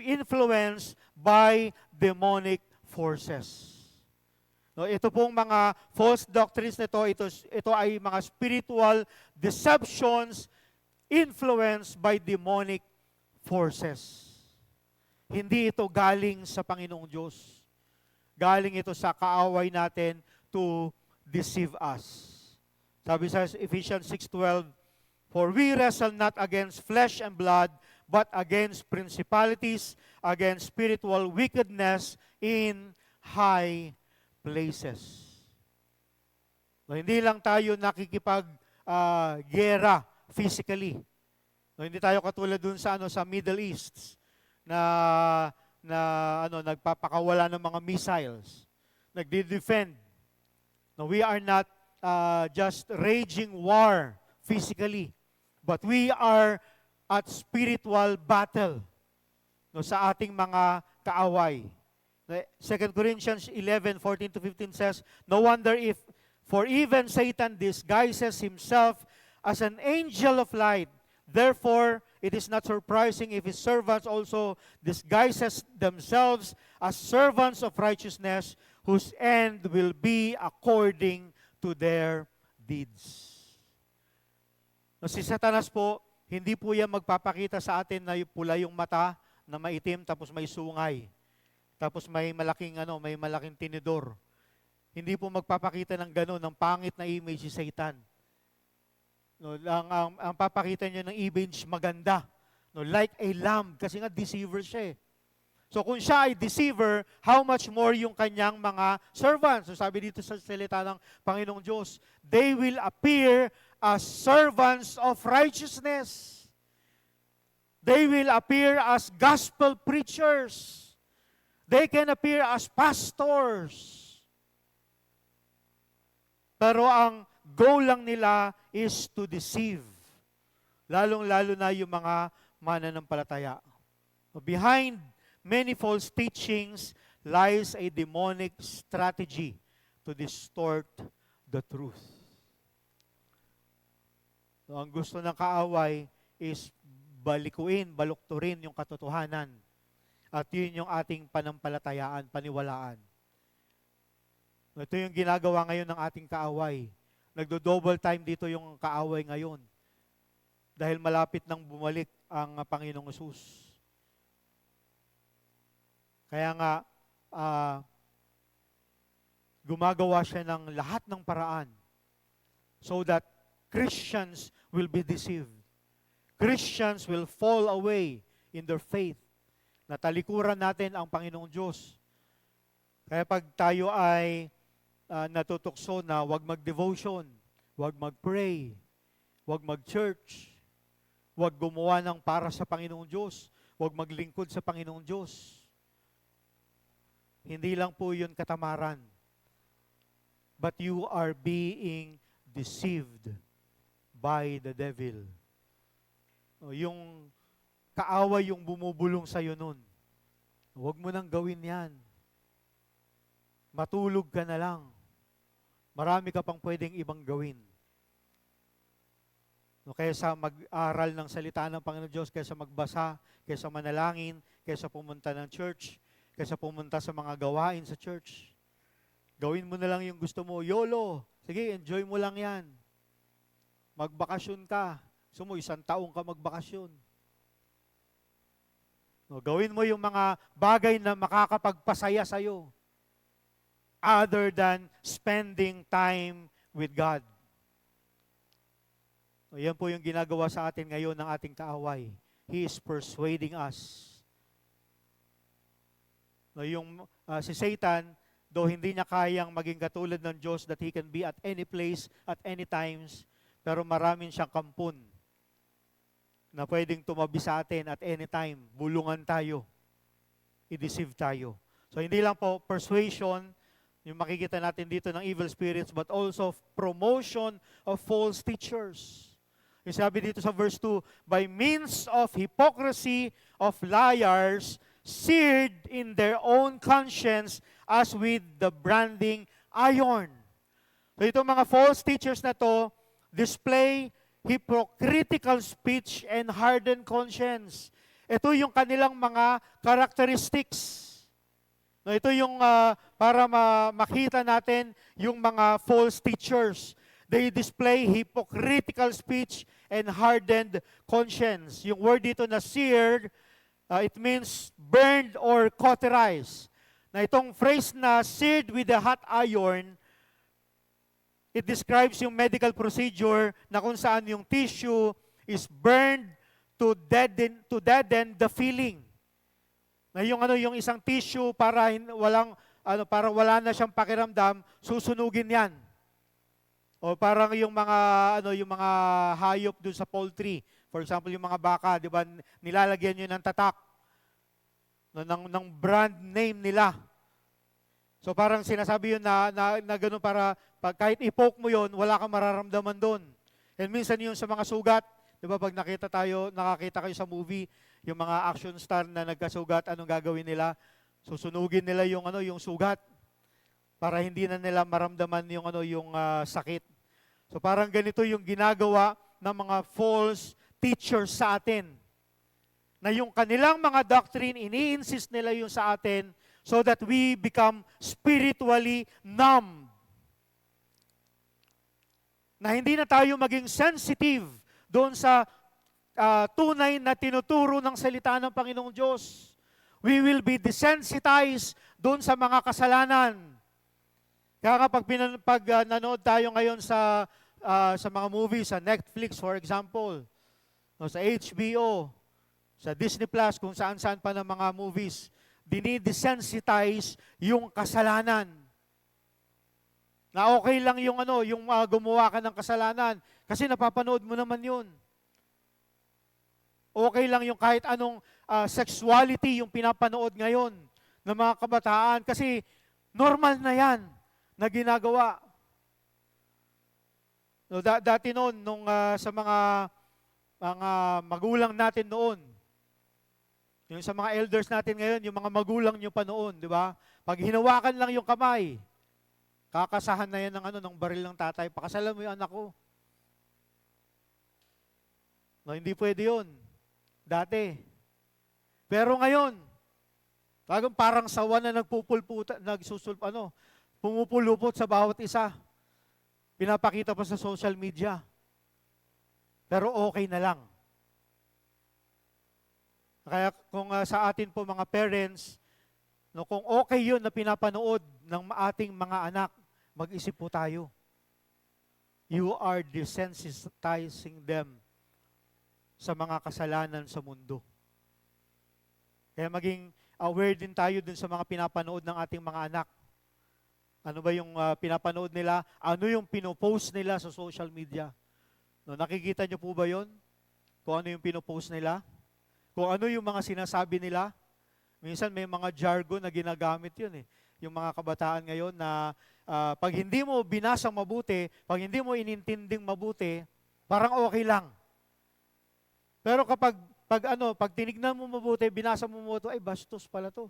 influenced by demonic forces. No, ito pong mga false doctrines nito, ito ay mga spiritual deceptions influenced by demonic forces. Hindi ito galing sa Panginoong Diyos. Galing ito sa kaaway natin to deceive us. Sabi sa Ephesians 6:12, "For we wrestle not against flesh and blood, but against principalities, against spiritual wickedness in high places." No, hindi lang tayo nakikipag-gera physically. No, hindi tayo katulad dun sa sa Middle East na nagpapakawala ng mga missiles, nagde-defend. No, we are not just raging war physically, but we are at spiritual battle sa ating mga kaaway. 2 Corinthians 11:14-15 says, "No wonder if, for even Satan disguises himself as an angel of light. Therefore, it is not surprising if his servants also disguises themselves as servants of righteousness, whose end will be according to their deeds." Si Satanas po, hindi po yan magpapakita sa atin na pula yung mata, na maitim, tapos may sungay. Tapos may malaking tinidor. Hindi po magpapakita ng gano'n, ng pangit na image si Satan. No, ang papakita niya ng image maganda. No, like a lamb, kasi nga deceiver siya eh. So kung siya ay deceiver, how much more yung kanyang mga servants? So sabi dito sa salita ng Panginoong Diyos, they will appear as servants of righteousness. They will appear as gospel preachers. They can appear as pastors. Pero ang goal lang nila is to deceive. Lalong-lalo na yung mga mananampalataya. Behind many false teachings lies a demonic strategy to distort the truth. So, ang gusto ng kaaway is balukturin yung katotohanan. At yun yung ating panampalatayaan, paniwalaan. Ito yung ginagawa ngayon ng ating kaaway. Nagdo-double time dito yung kaaway ngayon. Dahil malapit nang bumalik ang Panginoong Hesus. Kaya nga, gumagawa siya ng lahat ng paraan so that Christians will be deceived. Christians will fall away in their faith. Natalikuran natin ang Panginoong Diyos. Kaya pag tayo ay natutukso na wag mag-devotion, wag mag-pray, wag mag-church, wag gumawa ng para sa Panginoong Diyos, wag maglingkod sa Panginoong Diyos. Hindi lang po yun katamaran. But you are being deceived by the devil. Yung kaaway yung bumubulong sa'yo nun. Huwag mo nang gawin yan. Matulog ka na lang. Marami ka pang pwedeng ibang gawin. Kaysa mag-aral ng salita ng Panginoon Diyos, kaysa magbasa, kaysa manalangin, kaysa pumunta ng church, kaysa pumunta sa mga gawain sa church. Gawin mo na lang yung gusto mo. YOLO. Sige, enjoy mo lang yan. Magbakasyon ka. Gusto mo, 1 taong ka magbakasyon. Gawin mo yung mga bagay na makakapagpasaya sa'yo other than spending time with God. Yan po yung ginagawa sa atin ngayon ng ating kaaway. He is persuading us. Si Satan, though hindi niya kayang maging katulad ng Diyos that He can be at any place, at any times, pero maraming siyang kampon na pwedeng tumabi sa atin at any time, bulungan tayo, i-deceive tayo. So hindi lang po persuasion, yung makikita natin dito ng evil spirits, but also promotion of false teachers. Yung sabi dito sa verse 2, by means of hypocrisy of liars, seared in their own conscience as with the branding iron. So itong mga false teachers na to, display hypocritical speech and hardened conscience. Ito yung kanilang mga characteristics. No, ito yung para makita natin yung mga false teachers. They display hypocritical speech and hardened conscience. Yung word dito na seared, it means burned or cauterized. Na itong phrase na seared with a hot iron, it describes yung medical procedure na kung saan yung tissue is burned to deaden the feeling. Na yung isang tissue para para wala na siyang pakiramdam, susunugin 'yan. O parang yung mga hayop dun sa poultry. For example, yung mga baka, 'di ba, nilalagyan niyo ng tatak ng brand name nila. So parang sinasabi yun na gano'n para kahit i-poke mo yun, wala kang mararamdaman doon. And minsan yung sa mga sugat, di ba pag nakakita kayo sa movie, yung mga action star na nagkasugat, anong gagawin nila? Susunugin nila yung sugat para hindi na nila maramdaman yung sakit. So parang ganito yung ginagawa ng mga false teachers sa atin. Na yung kanilang mga doctrine, ini-insist nila yung sa atin so that we become spiritually numb. Na hindi na tayo maging sensitive doon sa tunay na tinuturo ng salita ng Panginoong Diyos. We will be desensitized doon sa mga kasalanan. Kaya kapag nanood tayo ngayon sa mga movies, sa Netflix for example, o sa HBO, sa Disney Plus, kung saan-saan pa ng mga movies, dinidesensitize yung kasalanan. Na okay lang yung gumawa ka ng kasalanan kasi napapanood mo naman yun. Okay lang yung kahit anong sexuality yung pinapanood ngayon ng mga kabataan kasi normal na yan na ginagawa. No, dati noon, sa mga magulang natin noon, yung sa mga elders natin ngayon, yung mga magulang nyo pa noon, di ba? Pag hinawakan lang yung kamay, kakasahan na yan ng baril ng tatay, pakasalan mo yung anak ko. No, hindi pwede yun. Dati. Pero ngayon, parang sawa na pumupulupot sa bawat isa. Pinapakita pa sa social media. Pero okay na lang. Kaya kung sa atin po mga parents, kung okay yun na pinapanood ng ating mga anak, mag-isip po tayo. You are desensitizing them sa mga kasalanan sa mundo. Kaya maging aware din tayo dun sa mga pinapanood ng ating mga anak. Ano ba yung pinapanood nila? Ano yung pinopost nila sa social media? Nakikita niyo po ba yun? Kung ano yung pinopost nila? Kung ano yung mga sinasabi nila? Minsan may mga jargon na ginagamit yun eh. Yung mga kabataan ngayon na pag hindi mo binasang mabuti, pag hindi mo inintinding mabuti, parang okay lang. Pero pag tinignan mo mabuti, binasa mo mabuti, ay bastos pala to.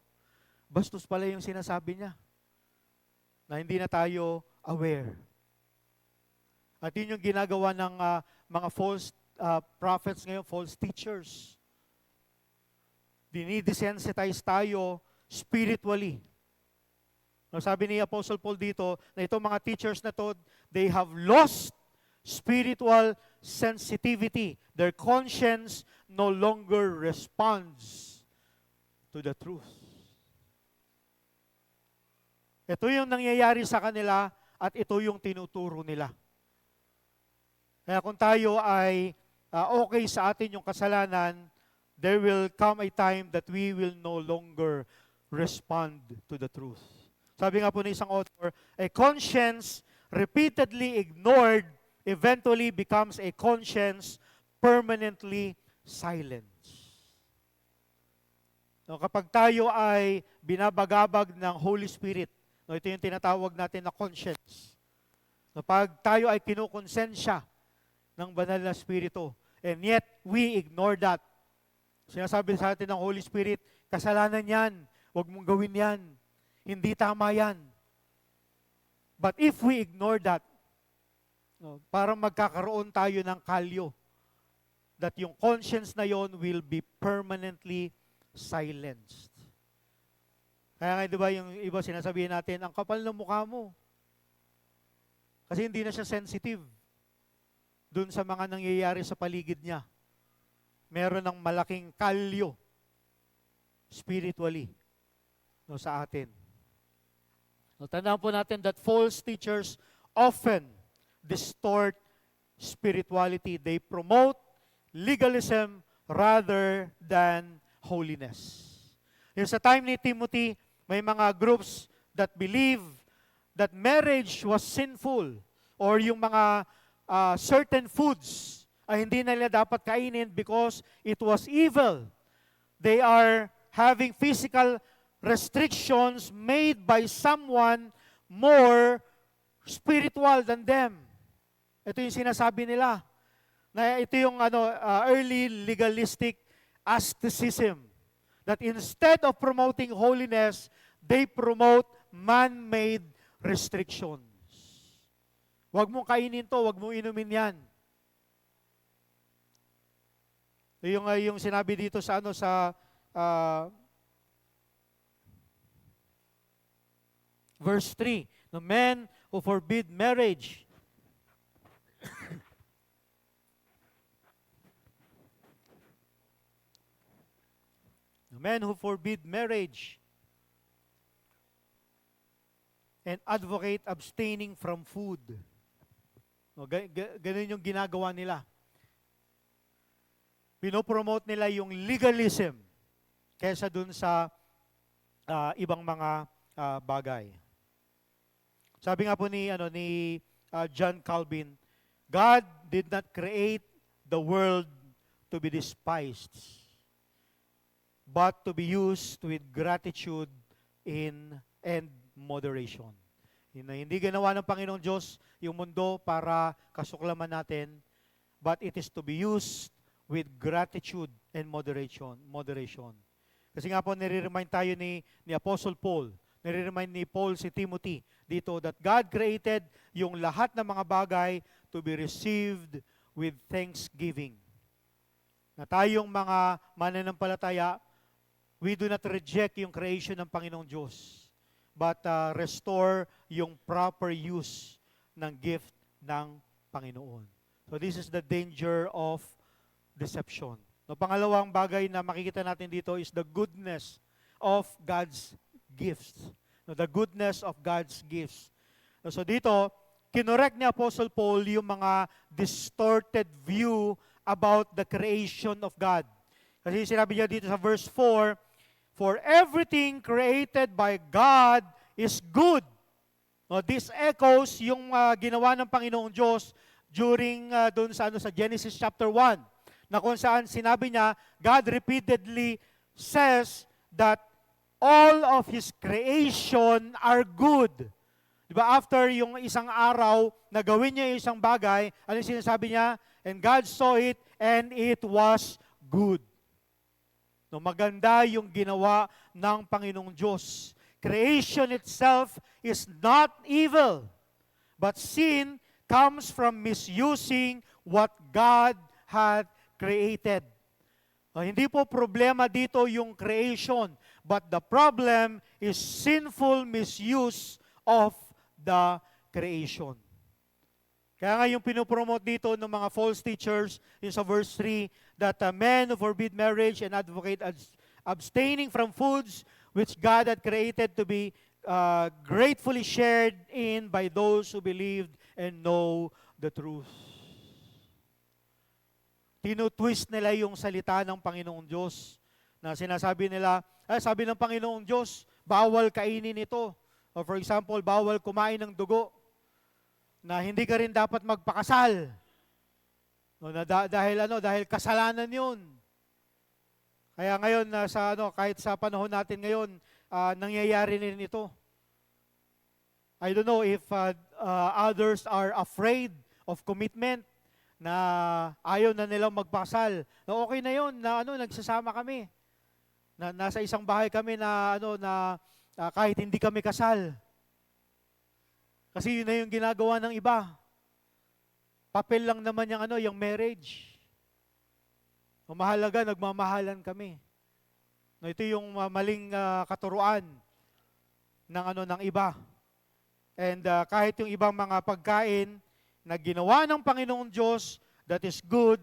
Bastos pala yung sinasabi niya. Na hindi na tayo aware. At yun yung ginagawa ng mga false prophets ngayon, false teachers. Dinidesensitize tayo spiritually. Sabi ni Apostle Paul dito, na itong mga teachers na to, they have lost spiritual sensitivity. Their conscience no longer responds to the truth. Ito yung nangyayari sa kanila at ito yung tinuturo nila. Kaya kung tayo ay okay sa atin yung kasalanan, there will come a time that we will no longer respond to the truth. Sabi nga po ng isang author, a conscience repeatedly ignored eventually becomes a conscience permanently silent. No, kapag tayo ay binabagabag ng Holy Spirit, no, ito yung tinatawag natin na conscience. No, pag tayo ay kinukonsensya ng banal na Espiritu, and yet we ignore that. Sinasabi sa atin ng Holy Spirit, kasalanan yan, huwag mong gawin yan, hindi tama yan. But if we ignore that, no, parang magkakaroon tayo ng kalyo, that yung conscience na yon will be permanently silenced. Kaya nga, di ba, yung iba sinasabihin natin, ang kapal ng mukha mo. Kasi hindi na siya sensitive dun sa mga nangyayari sa paligid niya. Meron ng malaking kalyo spiritually, no, sa atin. No, tandaan po natin that false teachers often distort spirituality. They promote legalism rather than holiness. Yung sa time ni Timothy, may mga groups that believe that marriage was sinful, or yung mga certain foods ay hindi nila dapat kainin because it was evil. They are having physical restrictions made by someone more spiritual than them. Ito yung sinasabi nila. Na ito yung early legalistic asceticism. That instead of promoting holiness, they promote man-made restrictions. Huwag mong kainin to, huwag mong inumin yan. Yung sinabi dito sa verse 3, the men who forbid marriage the men who forbid marriage and advocate abstaining from food. No, ganun yung ginagawa nila. Pinopromote nila yung legalism kaysa dun sa ibang mga bagay. Sabi nga po ni John Calvin, God did not create the world to be despised, but to be used with gratitude and moderation. Hindi ginawa ng Panginoong Diyos yung mundo para kasuklaman natin, but it is to be used with gratitude and moderation. Kasi nga po, nire-remind tayo ni Apostle Paul, nire-remind ni Paul si Timothy dito that God created yung lahat ng mga bagay to be received with thanksgiving. Na tayong mga mananampalataya, we do not reject yung creation ng Panginoong Diyos, but restore yung proper use ng gift ng Panginoon. So this is the danger of deception. No, pangalawang bagay na makikita natin dito is the goodness of God's gifts. No, the goodness of God's gifts. No, so dito, kinorek ni Apostle Paul yung mga distorted view about the creation of God. Kasi sinabi niya dito sa verse 4, for everything created by God is good. No, this echoes yung ginawa ng Panginoong Diyos during doon sa Genesis chapter 1, na kung saan sinabi niya, God repeatedly says that all of His creation are good. Diba? After yung isang araw na gawin niya yung isang bagay, ano yung sinasabi niya? And God saw it and it was good. No, maganda yung ginawa ng Panginoong Diyos. Creation itself is not evil, but sin comes from misusing what God had created. Hindi po problema dito yung creation, but the problem is sinful misuse of the creation. Kaya nga yung pinopromote dito ng mga false teachers, yung sa verse 3, that men who forbid marriage and advocate abstaining from foods which God had created to be gratefully shared in by those who believed and know the truth. Tinutwist nila yung salita ng Panginoong Diyos na sinasabi nila, sabi ng Panginoong Diyos, bawal kainin ito. O for example, bawal kumain ng dugo, na hindi ka rin dapat magpakasal. No, dahil kasalanan yun. Kaya ngayon, kahit sa panahon natin ngayon, nangyayari rin ito. I don't know if others are afraid of commitment, na ayaw na nilang magpasal. Na okay na yun, na nagsasama kami. Na nasa isang bahay kami kahit hindi kami kasal. Kasi yun na yung ginagawa ng iba. Papel lang naman yung marriage. Ang mahalaga, nagmamahalan kami. No, ito yung maling katuruan ng iba. And kahit yung ibang mga pagkain na ginawa ng Panginoong Diyos, that is good.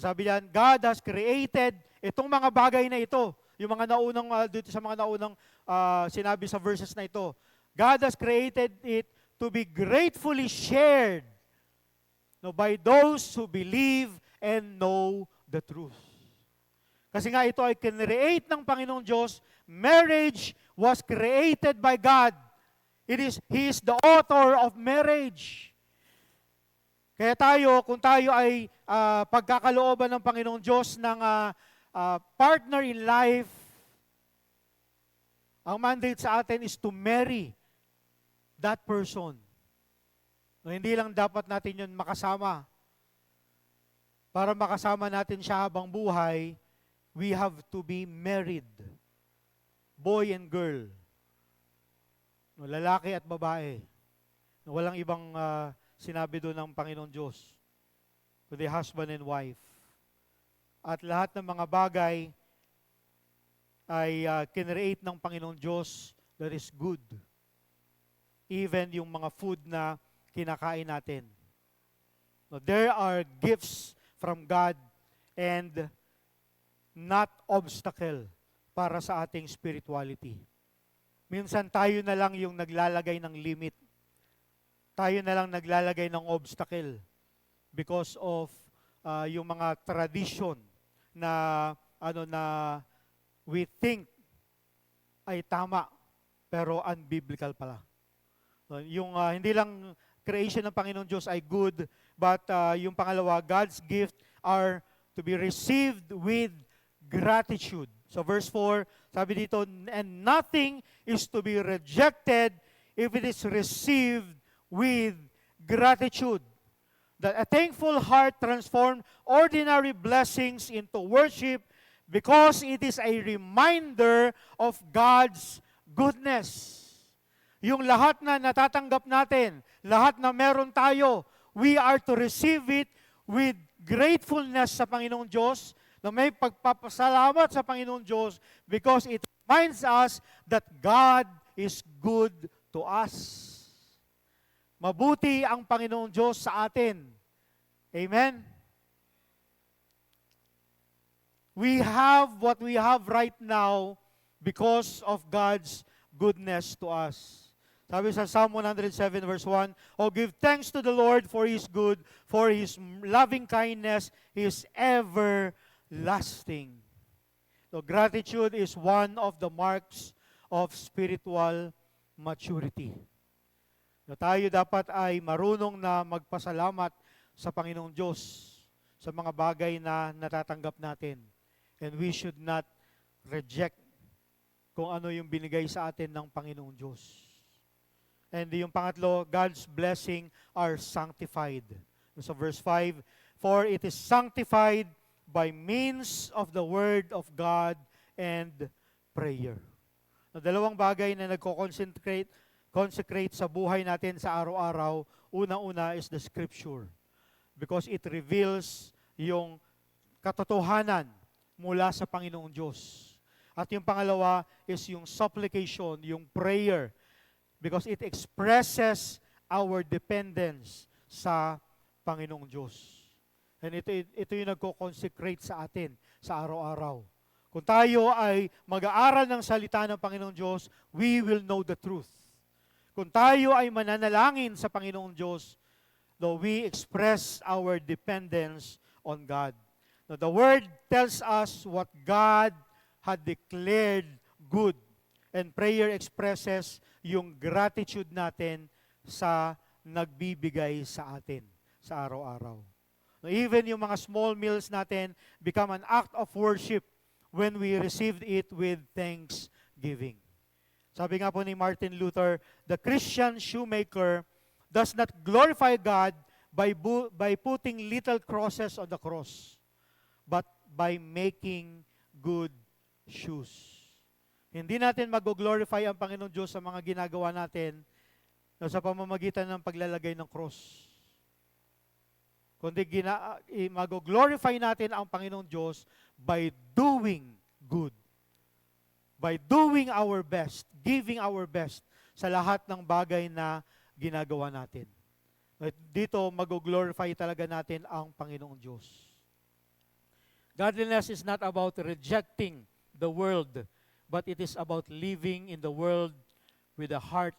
Sabi yan, God has created itong mga bagay na ito. Yung mga naunang, dito sa mga naunang sinabi sa verses na ito. God has created it to be gratefully shared by those who believe and know the truth. Kasi nga ito ay kinreate ng Panginoong Diyos. Marriage was created by God. He is the author of marriage. Kaya kung tayo ay pagkakalooban ng Panginoong Diyos ng partner in life, ang mandate sa atin is to marry that person. No, hindi lang dapat natin yun makasama. Para makasama natin siya habang buhay, we have to be married. Boy and girl. No, lalaki at babae. No, walang ibang sinabi doon ng Panginoon Diyos, kundi husband and wife. At lahat ng mga bagay ay kinreate ng Panginoon Diyos that is good. Even yung mga food na kinakain natin. No, there are gifts from God and not obstacle para sa ating spirituality. Minsan tayo na lang yung naglalagay ng limit. Tayo na lang naglalagay ng obstacle because of yung mga tradition na we think ay tama pero unbiblical pala. Yung hindi lang creation ng Panginoon Diyos ay good, but yung pangalawa, God's gift are to be received with gratitude. So verse 4, sabi dito, and nothing is to be rejected if it is received with gratitude. That a thankful heart transforms ordinary blessings into worship because it is a reminder of God's goodness. Yung lahat na natatanggap natin, lahat na meron tayo, we are to receive it with gratefulness sa Panginoong Diyos, na may pagpapasalamat sa Panginoong Diyos because it reminds us that God is good to us. Mabuti ang Panginoong Diyos sa atin. Amen? We have what we have right now because of God's goodness to us. Sabi sa Psalm 107 verse 1, "Oh, give thanks to the Lord for His good, for His loving kindness is everlasting." So gratitude is one of the marks of spiritual maturity. Na tayo dapat ay marunong na magpasalamat sa Panginoong Diyos sa mga bagay na natatanggap natin. And we should not reject kung ano yung binigay sa atin ng Panginoong Diyos. And yung pangatlo, God's blessing are sanctified. So verse 5, "For it is sanctified by means of the word of God and prayer." Na dalawang bagay na consecrate sa buhay natin sa araw-araw. Una-una is the scripture. Because it reveals yung katotohanan mula sa Panginoong Diyos. At yung pangalawa is yung supplication, yung prayer. Because it expresses our dependence sa Panginoong Diyos. And ito yung nagko-consecrate sa atin sa araw-araw. Kung tayo ay mag-aaral ng salita ng Panginoong Diyos, we will know the truth. Kung tayo ay mananalangin sa Panginoong Diyos, though we express our dependence on God. Now, the Word tells us what God had declared good. And prayer expresses yung gratitude natin sa nagbibigay sa atin sa araw-araw. Now, even yung mga small meals natin become an act of worship when we received it with thanksgiving. Sabi nga po ni Martin Luther, the Christian shoemaker does not glorify God by putting little crosses on the cross, but by making good shoes. Hindi natin mag-glorify ang Panginoong Diyos sa mga ginagawa natin sa pamamagitan ng paglalagay ng cross. Kundi mag-glorify natin ang Panginoong Diyos by doing good. By doing our best, giving our best sa lahat ng bagay na ginagawa natin. Dito, mag-glorify talaga natin ang Panginoong Diyos. Godliness is not about rejecting the world, but it is about living in the world with a heart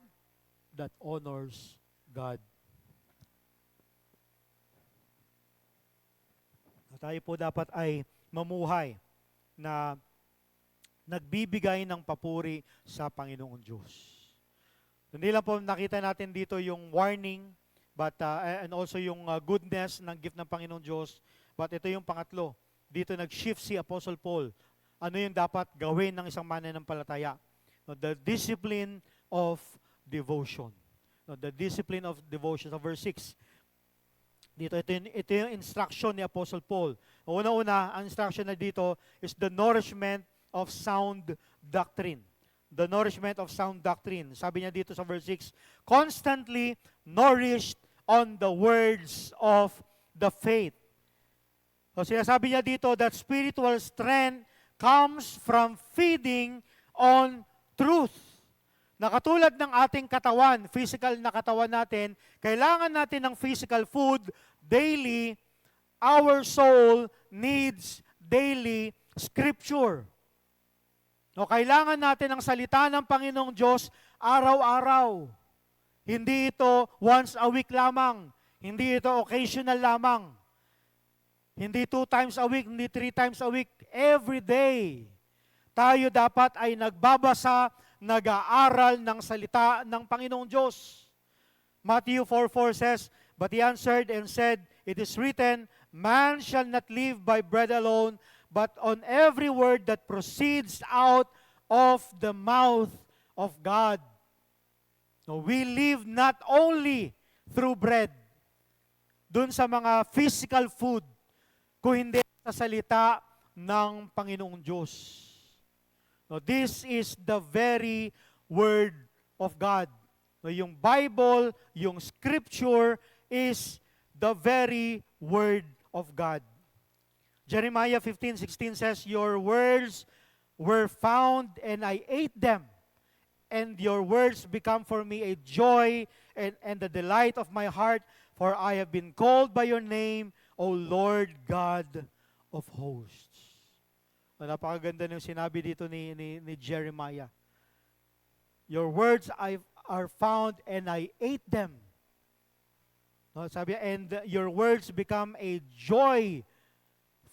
that honors God. Tayo po dapat ay mamuhay na nagbibigay ng papuri sa Panginoong Diyos. Hindi lang po nakita natin dito yung warning, but and also yung goodness ng gift ng Panginoong Diyos, but ito yung pangatlo. Dito nag-shift si Apostle Paul. Ano yung dapat gawin ng isang mananampalataya? The discipline of devotion. The discipline of devotion. Sa verse 6, dito, ito yung instruction ni Apostle Paul. Una-una, ang instruction na dito is the nourishment of sound doctrine. The nourishment of sound doctrine. Sabi niya dito sa verse 6, constantly nourished on the words of the faith. So sinasabi niya dito that spiritual strength comes from feeding on truth. Na katulad ng ating katawan, physical na katawan natin, kailangan natin ng physical food daily. Our soul needs daily scripture. No, kailangan natin ang salita ng Panginoong Diyos araw-araw. Hindi ito once a week lamang. Hindi ito occasional lamang. Hindi 2 times a week, hindi 3 times a week. Every day, tayo dapat ay nagbabasa, nag-aaral ng salita ng Panginoong Diyos. Matthew 4:4 says, but he answered and said, it is written, man shall not live by bread alone, but on every word that proceeds out of the mouth of God. No, we live not only through bread, dun sa mga physical food, kung hindi sa salita ng Panginoong Diyos. No, this is the very Word of God. No, yung Bible, yung Scripture is the very Word of God. Jeremiah 15:16 says, your words were found and I ate them, and your words become for me a joy and the delight of my heart, for I have been called by your name, O Lord God of hosts. Napakaganda ng sinabi dito ni Jeremiah. Your words are found and I ate them. No, sabi, and your words become a joy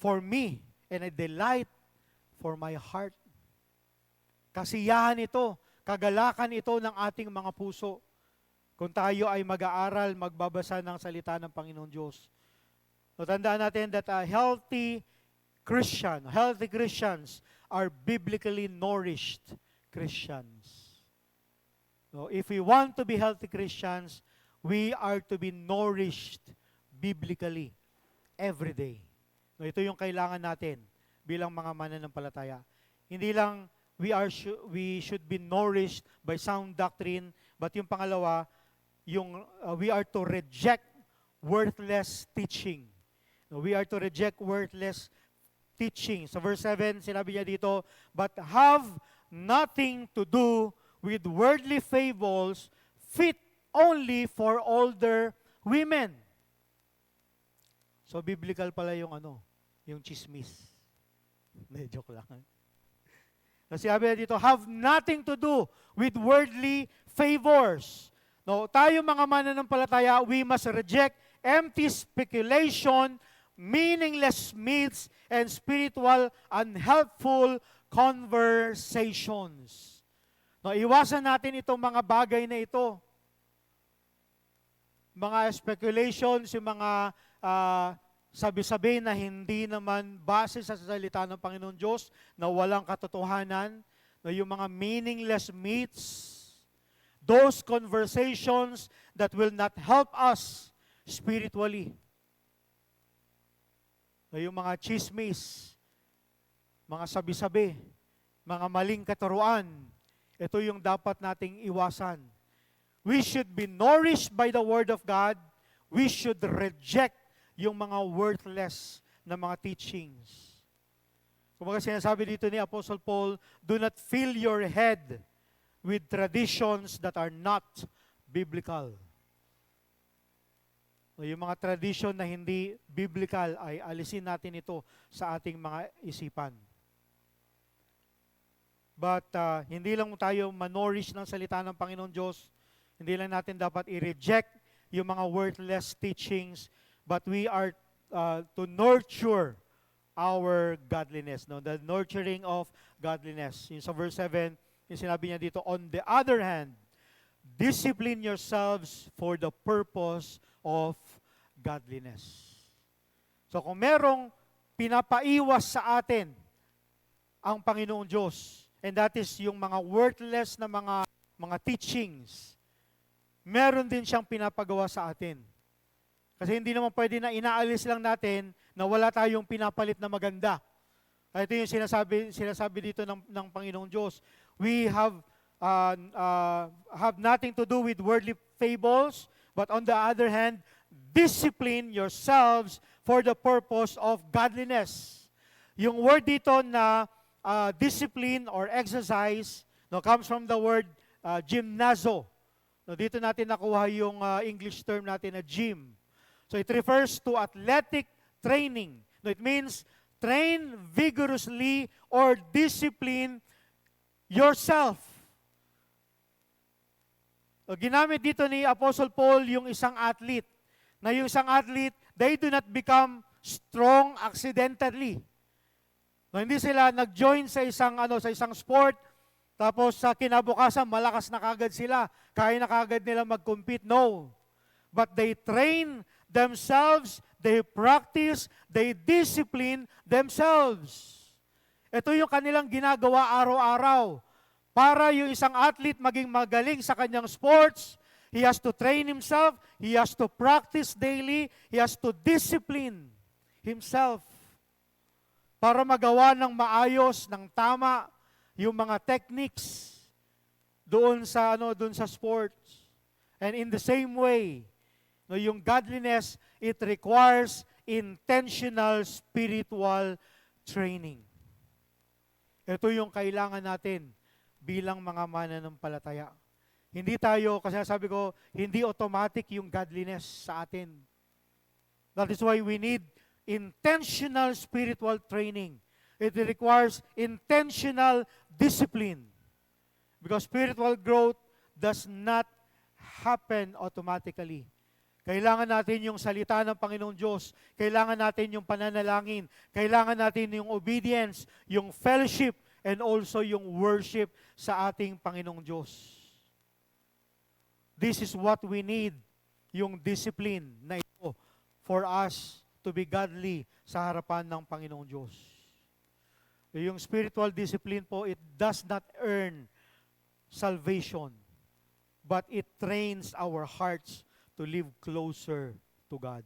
for me and a delight for my heart. Kasiyahan ito, kagalakan ito ng ating mga puso kung tayo ay mag-aaral, magbabasa ng salita ng Panginoong Diyos. So, tandaan natin that healthy Christians are biblically nourished Christians. So, if we want to be healthy Christians, we are to be nourished biblically every day. So, ito yung kailangan natin bilang mga mananampalataya. Hindi lang we should be nourished by sound doctrine, but yung pangalawa, we are to reject worthless teaching. We are to reject worthless teaching. So verse 7, sinabi niya dito, but have nothing to do with worldly fables fit only for older women. So biblical pala yung yung chismis. Joke lang. So sinabi niya dito, have nothing to do with worldly favors. No, tayo mga mananampalataya, we must reject empty speculation, meaningless myths, and spiritual unhelpful conversations. No, iwasan natin itong mga bagay na ito. Mga speculations, yung mga sabi-sabi na hindi naman base sa salita ng Panginoon Diyos, na walang katotohanan, na yung mga meaningless myths, those conversations that will not help us spiritually. Na yung mga chismis, mga sabi-sabi, mga maling katuruan, ito yung dapat nating iwasan. We should be nourished by the Word of God. We should reject yung mga worthless na mga teachings. Kung mga sinasabi dito ni Apostle Paul, do not fill your head with traditions that are not biblical. Yung mga tradition na hindi biblical ay alisin natin ito sa ating mga isipan. But hindi lang tayo manorish ng salita ng Panginoon Diyos, hindi lang natin dapat i-reject yung mga worthless teachings, but we are to nurture our godliness, no? The nurturing of godliness. Yung sa verse 7, yung sinabi niya dito, on the other hand, discipline yourselves for the purpose of godliness. So kung merong pinapaiwas sa atin ang Panginoong Diyos, and that is yung mga worthless na mga teachings, meron din siyang pinapagawa sa atin. Kasi hindi naman pwede na inaalis lang natin na wala tayong pinapalit na maganda. Ito yung sinasabi dito ng Panginoong Diyos. We have nothing to do with worldly fables, but on the other hand, discipline yourselves for the purpose of godliness. Yung word dito na discipline or exercise, no, comes from the word gymnazo. No, dito natin nakuha yung English term natin na gym. So it refers to athletic training. No, it means train vigorously or discipline yourself. So, ginamit dito ni Apostle Paul yung isang athlete. Na yung isang athlete, they do not become strong accidentally. No, hindi sila nag-join sa isang sport, tapos sa kinabukasan, malakas na kagad sila. Kaya na kagad nila mag-compete. No. But they train themselves, they practice, they discipline themselves. Ito yung kanilang ginagawa araw-araw. Para yung isang athlete maging magaling sa kanyang sports, he has to train himself, he has to practice daily, he has to discipline himself para magawa ng maayos, ng tama, yung mga techniques doon sa sports. And in the same way, no, yung godliness, it requires intentional spiritual training. Ito yung kailangan natin bilang mga mananampalataya. Hindi tayo, kasi sabi ko, hindi automatic yung godliness sa atin. That is why we need intentional spiritual training. It requires intentional discipline. Because spiritual growth does not happen automatically. Kailangan natin yung salita ng Panginoong Diyos. Kailangan natin yung pananalangin. Kailangan natin yung obedience, yung fellowship, and also yung worship sa ating Panginoong Diyos. This is what we need, yung discipline na ito for us to be godly sa harapan ng Panginoong Diyos. Yung spiritual discipline po, it does not earn salvation, but it trains our hearts to live closer to God.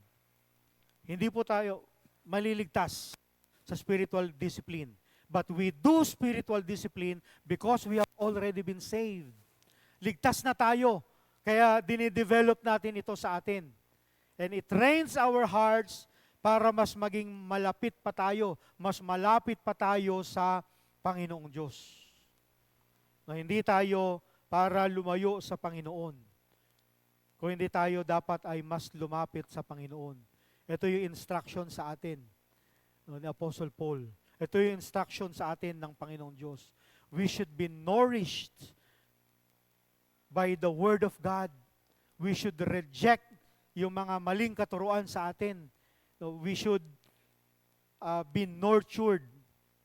Hindi po tayo maliligtas sa spiritual discipline, but we do spiritual discipline because we have already been saved. Ligtas na tayo, kaya dinidevelop natin ito sa atin. And it trains our hearts para mas maging malapit pa tayo, mas malapit pa tayo sa Panginoong Diyos. Na hindi tayo para lumayo sa Panginoon. Kung hindi tayo dapat ay mas lumapit sa Panginoon. Ito yung instruction sa atin ni Apostle Paul. Ito yung instruction sa atin ng Panginoong Diyos. We should be nourished by the Word of God. We should reject yung mga maling katuruan sa atin. We should be nurtured.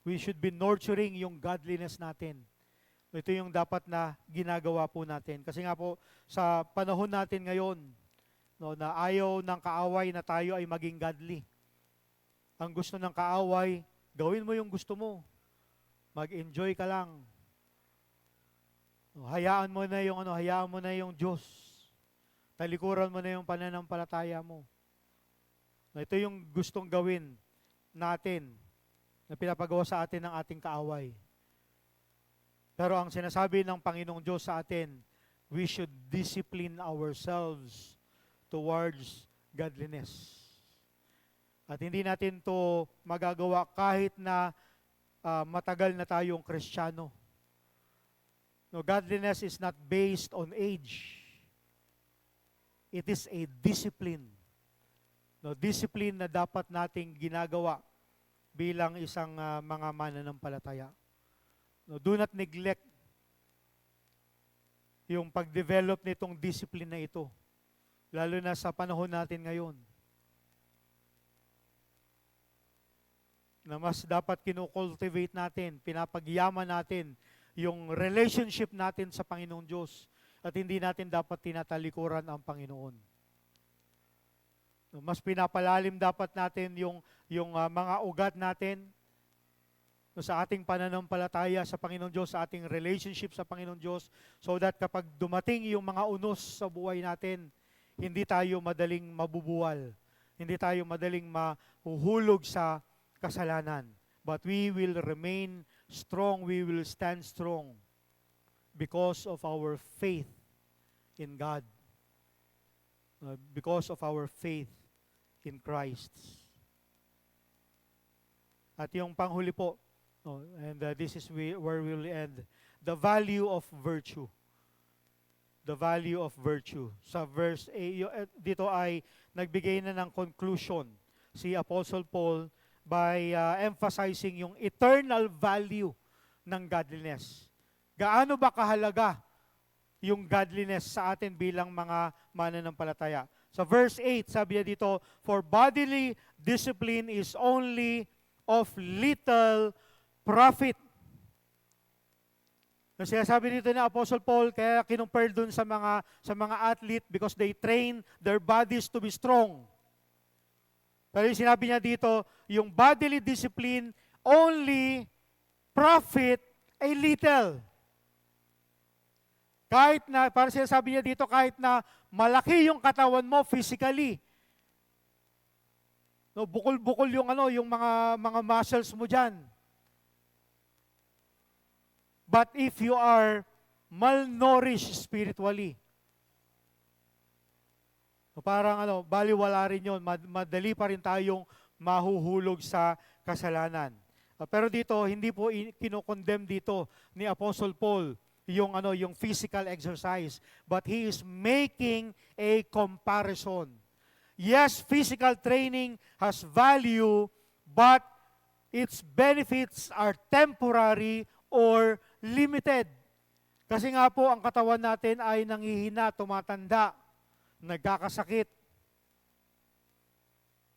We should be nurturing yung godliness natin. Ito yung dapat na ginagawa po natin. Kasi nga po, sa panahon natin ngayon, no, na ayaw ng kaaway na tayo ay maging godly. ang gusto ng kaaway, gawin mo yung gusto mo. Mag-enjoy ka lang. Hayaan mo na yung Diyos. Talikuran mo na yung pananampalataya mo. Ito yung gustong gawin natin na pinapagawa sa atin ng ating kaaway. Pero ang sinasabi ng Panginoong Diyos sa atin, we should discipline ourselves towards godliness. At hindi natin to magagawa kahit na matagal na tayong Kristiyano. No, godliness is not based on age. It is a discipline. No, discipline na dapat nating ginagawa bilang isang mga mananampalataya. No, do not neglect yung pag-develop nitong discipline na ito. Lalo na sa panahon natin ngayon. Na mas dapat kinocultivate natin, pinapagyaman natin yung relationship natin sa Panginoong Diyos at hindi natin dapat tinatalikuran ang Panginoon. Mas pinapalalim dapat natin yung mga ugat natin sa ating pananampalataya sa Panginoong Diyos, sa ating relationship sa Panginoong Diyos, so that kapag dumating yung mga unos sa buhay natin, hindi tayo madaling mabubuwal, hindi tayo madaling mahuhulog sa kasalanan. But we will remain strong, we will stand strong because of our faith in God. Because of our faith in Christ. At yung panghuli po, and this is where we will end, the value of virtue. The value of virtue. Sa verse 8, dito ay nagbigay na ng conclusion si Apostle Paul by emphasizing yung eternal value ng godliness. Gaano ba kahalaga yung godliness sa atin bilang mga mananampalataya? Sa verse 8, sabi niya dito, for bodily discipline is only of little profit. Kasi sabi dito ni Apostle Paul, kaya kinumpare dun sa mga athlete because they train their bodies to be strong. Pero yung sinabi niya dito, yung bodily discipline only profit a little. Kahit na, para sinasabi niya dito, kahit na malaki yung katawan mo physically, no, bukol-bukol yung yung mga muscles mo diyan. But if you are malnourished spiritually, parang baliwala rin yun, madali pa rin tayong mahuhulog sa kasalanan. Pero dito, hindi po kinokondemn dito ni Apostle Paul yung physical exercise, but he is making a comparison. Yes, physical training has value, but its benefits are temporary or limited. Kasi nga po, ang katawan natin ay nanghihina, tumatanda, nagkakasakit.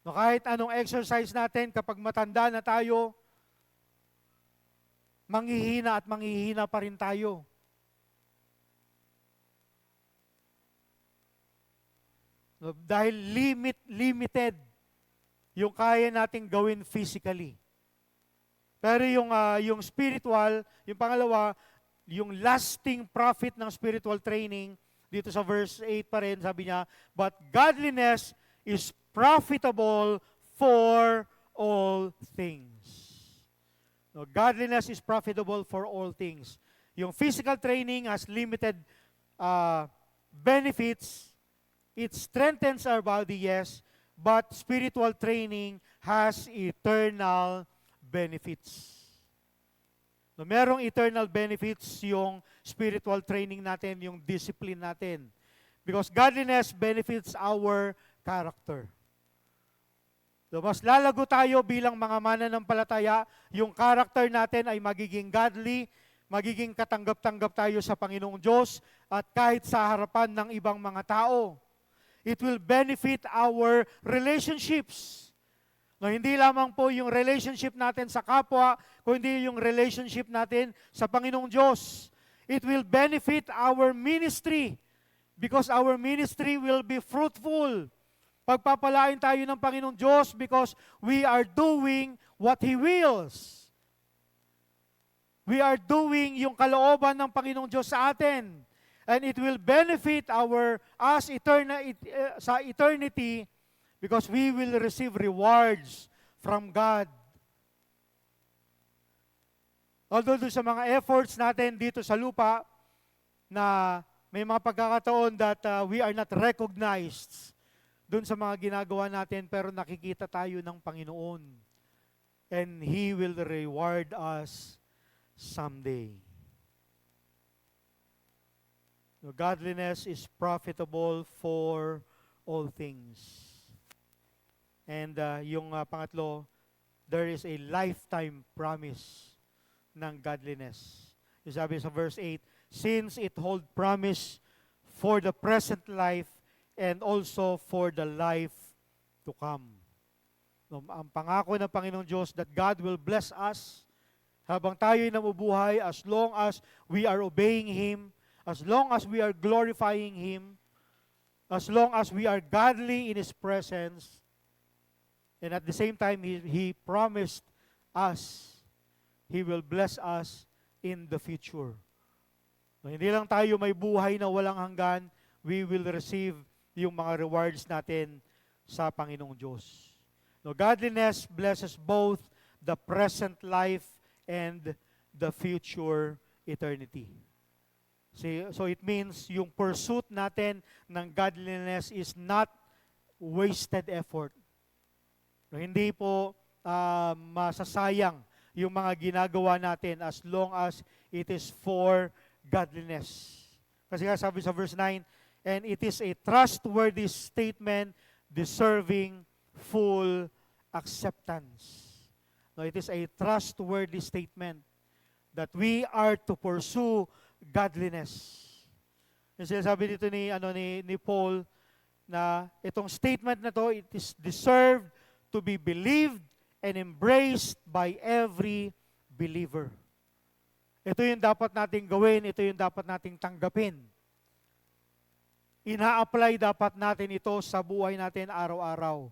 No, kahit anong exercise natin, kapag matanda na tayo, manghihina at manghihina pa rin tayo. No, dahil limited yung kaya nating gawin physically. Pero yung spiritual, yung pangalawa, yung lasting profit ng spiritual training, dito sa verse 8 pa rin, sabi niya, but godliness is profitable for all things. No, godliness is profitable for all things. Yung physical training has limited benefits. It strengthens our body, yes, but spiritual training has eternal benefits. No, merong eternal benefits yung spiritual training natin, yung discipline natin. Because godliness benefits our character. So, mas lalago tayo bilang mga mananampalataya, yung character natin ay magiging godly, magiging katanggap-tanggap tayo sa Panginoong Diyos, at kahit sa harapan ng ibang mga tao. It will benefit our relationships. No, hindi lamang po yung relationship natin sa kapwa, kundi yung relationship natin sa Panginoong Diyos. It will benefit our ministry because our ministry will be fruitful. Pagpapalain tayo ng Panginoong Diyos because we are doing what He wills. We are doing yung kalooban ng Panginoong Diyos sa atin. And it will benefit us sa eternity because we will receive rewards from God. Although doon sa mga efforts natin dito sa lupa, na may mga pagkakataon that we are not recognized doon sa mga ginagawa natin, pero nakikita tayo ng Panginoon. And He will reward us someday. So godliness is profitable for all things. And yung pangatlo, there is a lifetime promise ng godliness. Yung sabi sa verse 8, since it hold promise for the present life and also for the life to come. No, ang pangako ng Panginoong Diyos that God will bless us habang tayo'y namubuhay as long as we are obeying Him, as long as we are glorifying Him, as long as we are godly in His presence, and at the same time, He promised us, He will bless us in the future. So, hindi lang tayo may buhay na walang hanggan, we will receive yung mga rewards natin sa Panginoong Diyos. No, godliness blesses both the present life and the future eternity. See, so it means yung pursuit natin ng godliness is not wasted effort. No, hindi po masasayang yung mga ginagawa natin as long as it is for godliness. Kasi nga sabi sa verse 9, and it is a trustworthy statement deserving full acceptance. No, it is a trustworthy statement that we are to pursue godliness. Yung sinasabi dito ni Paul na itong statement na to, it is deserved to be believed and embraced by every believer. Ito yung dapat nating gawin, ito yung dapat nating tanggapin. Ina-apply dapat natin ito sa buhay natin araw-araw.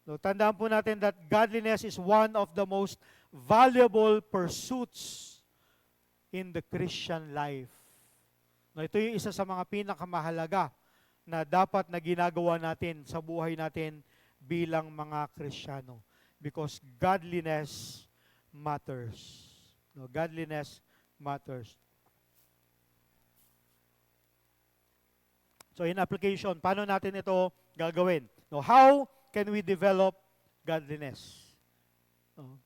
So, tandaan po natin that godliness is one of the most valuable pursuits in the Christian life. No, ito yung isa sa mga pinakamahalaga na dapat na ginagawa natin sa buhay natin bilang mga Kristiyano. Because godliness matters. No, godliness matters. So in application, paano natin ito gagawin? No, how can we develop godliness? No.